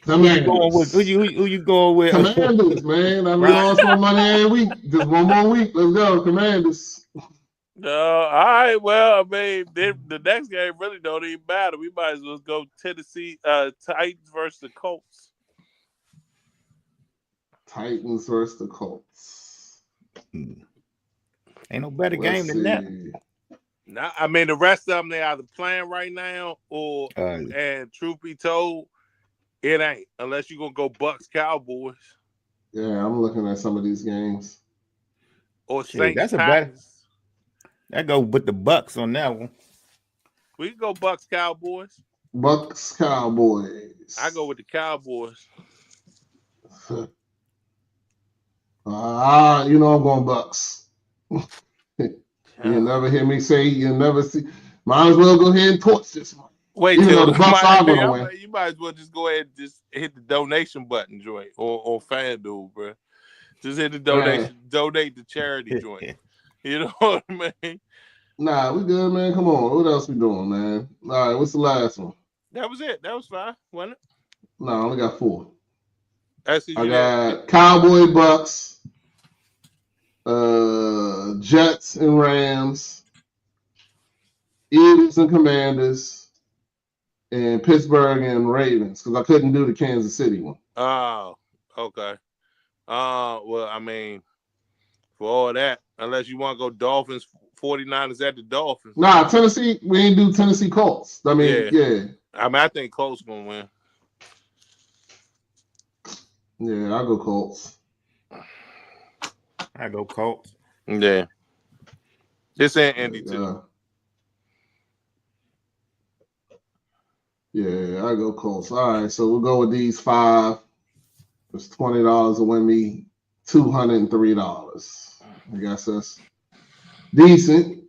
Commanders. Who you going with? Commanders, man. I lost my money every week. Just one more week. Let's go, Commanders. All right. Well, I mean, the next game really don't even matter. We might as well go Tennessee Titans versus the Colts. Titans versus the Colts. Ain't no better game than that. Now, I mean, the rest of them, they either playing right now or, and truth be told, it ain't. Unless you're going to go Bucks Cowboys. Yeah, I'm looking at some of these games. Or Saints that's a better. That go with the Bucks on that one. We can go Bucks Cowboys. Bucks Cowboys. I go with the Cowboys. You know I'm going Bucks. You never hear me say, you never see. Might as well go ahead and torch this one. Wait till the Bucks are going to win. You might as well just go ahead and just hit the donation button joint or FanDuel, bro. Just hit the donation, donate the charity joint. You know what I mean? Nah, we good, man. Come on. What else we doing, man? All right, what's the last one? That was it. That was fine, wasn't it? No, I only got 4. I got got Cowboy Bucks, Jets and Rams, Eagles and Commanders, and Pittsburgh and Ravens, because I couldn't do the Kansas City one. Oh, okay. Well, I mean, for all that, unless you want to go Dolphins, 49ers at the Dolphins. Nah, Tennessee, we ain't do Tennessee Colts. I mean, yeah. I mean, I think Colts going to win. Yeah, I'll go Colts. I go Colts. Yeah. This ain't Indy, too. Yeah, I go Colts. All right, so we'll go with these 5. It's $20 to win me $203. I guess that's decent.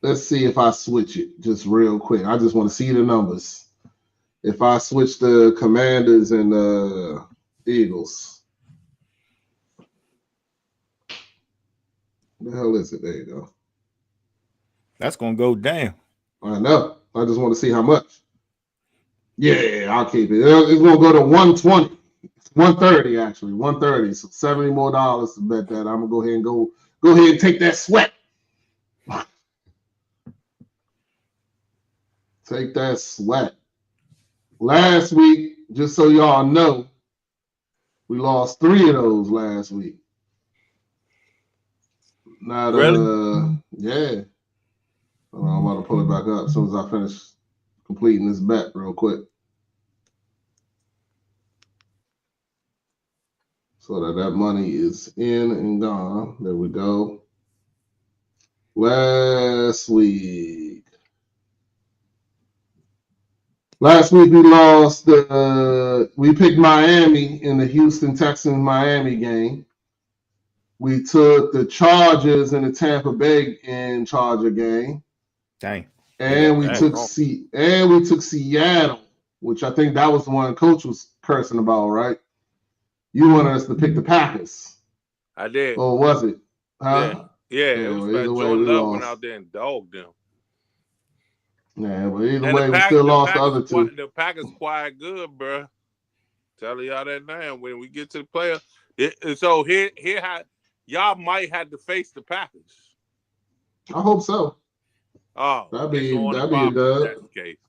Let's see if I switch it just real quick. I just want to see the numbers. If I switch the Commanders and the Eagles. The hell is it? There you go. That's going to go down. I know. I just want to see how much. Yeah, I'll keep it. It's going to go to 120. 130 actually, 130. So $70 more to bet that. I'm gonna go ahead and take that sweat. Take that sweat. Last week, just so y'all know, we lost 3 of those last week. Not really? Yeah. I'm about to pull it back up as soon as I finish completing this bet real quick. So that money is in and gone. There we go. Last week we lost. We picked Miami in the Houston Texans Miami game. We took the Chargers in the Tampa Bay and Charger game. Dang. And we took Seattle, which I think that was the one Coach was cursing about, right? You wanted us to pick the Packers. I did. Or was it? Huh? Yeah. It was bad. Jordan Love went out there and dogged them. Yeah, but either way, we still lost the other 2. The Packers quiet good, bro. Telling y'all that now. When we get to the playoffs, so here how y'all might have to face the Packers. I hope so. Oh, that'd be a dub. That's the case.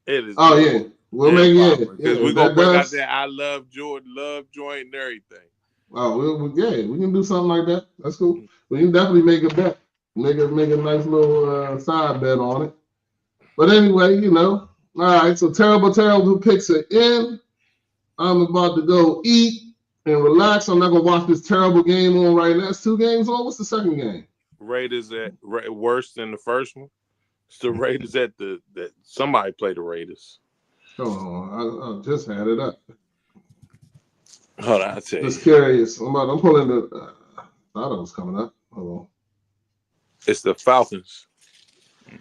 It is. Oh yeah. We'll make it because we're gonna bring out that I love Jordan, love joint, and everything. Oh, we can do something like that. That's cool. We can definitely make a bet, make a nice little side bet on it. But anyway, all right. So terrible picks are in. I'm about to go eat and relax. I'm not gonna watch this terrible game on right now. It's 2 games on. What's the second game? Raiders at worse than the first one. It's the Raiders at that somebody played the Raiders. Oh, I just had it up. Hold on, I'll tell you. Just curious. I'm pulling the. I thought it was coming up. Hold on. It's the Falcons.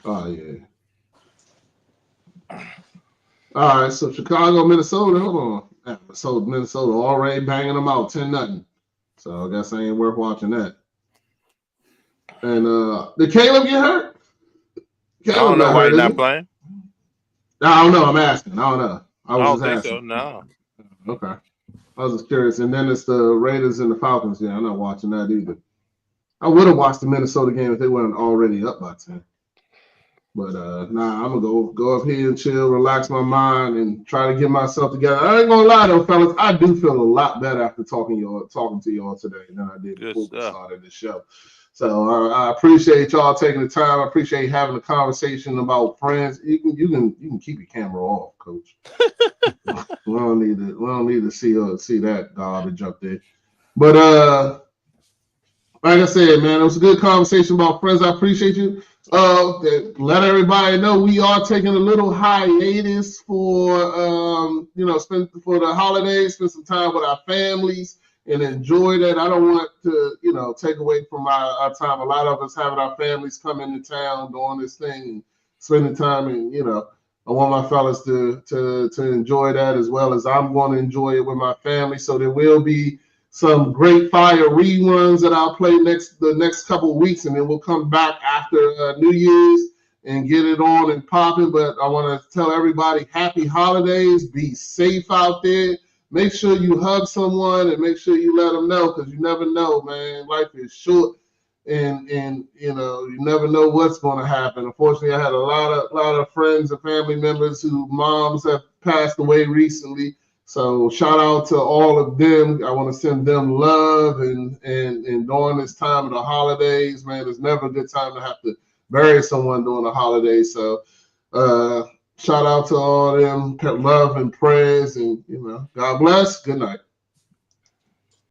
Oh yeah. All right, so Chicago, Minnesota. Hold on. So Minnesota already banging them out 10-0. So I guess I ain't worth watching that. And did Caleb get hurt? I don't know why he's not playing. I don't know. I'm asking. I don't know. I don't think so. No. Okay. I was just curious. And then it's the Raiders and the Falcons. Yeah, I'm not watching that either. I would have watched the Minnesota game if they weren't already up by 10. But nah, I'm gonna go up here and chill, relax my mind, and try to get myself together. I ain't gonna lie though, fellas, I do feel a lot better after talking to y'all today than I did before we started the show. So I appreciate y'all taking the time. I appreciate having a conversation about friends. You can keep your camera off, Coach. we don't need to see that garbage up there. But like I said, man, it was a good conversation about friends. I appreciate you. Let everybody know we are taking a little hiatus for spend for the holidays, spend some time with our families and enjoy that. I don't want to, take away from our time. A lot of us having our families come into town doing this thing and spending time, and I want my fellas to enjoy that as well as I'm going to enjoy it with my family. So there will be some great fire reruns that I'll play the next couple of weeks, and then we'll come back after New Year's and get it on and popping. But I want to tell everybody happy holidays. Be safe out there. Make sure you hug someone and make sure you let them know, because you never know, man. Life is short, and you never know what's going to happen. Unfortunately, I had a lot of friends and family members whose moms have passed away recently. So shout out to all of them. I want to send them love and during this time of the holidays, man, it's never a good time to have to bury someone during the holidays. So shout out to all of them, love and prayers, and God bless. Good night.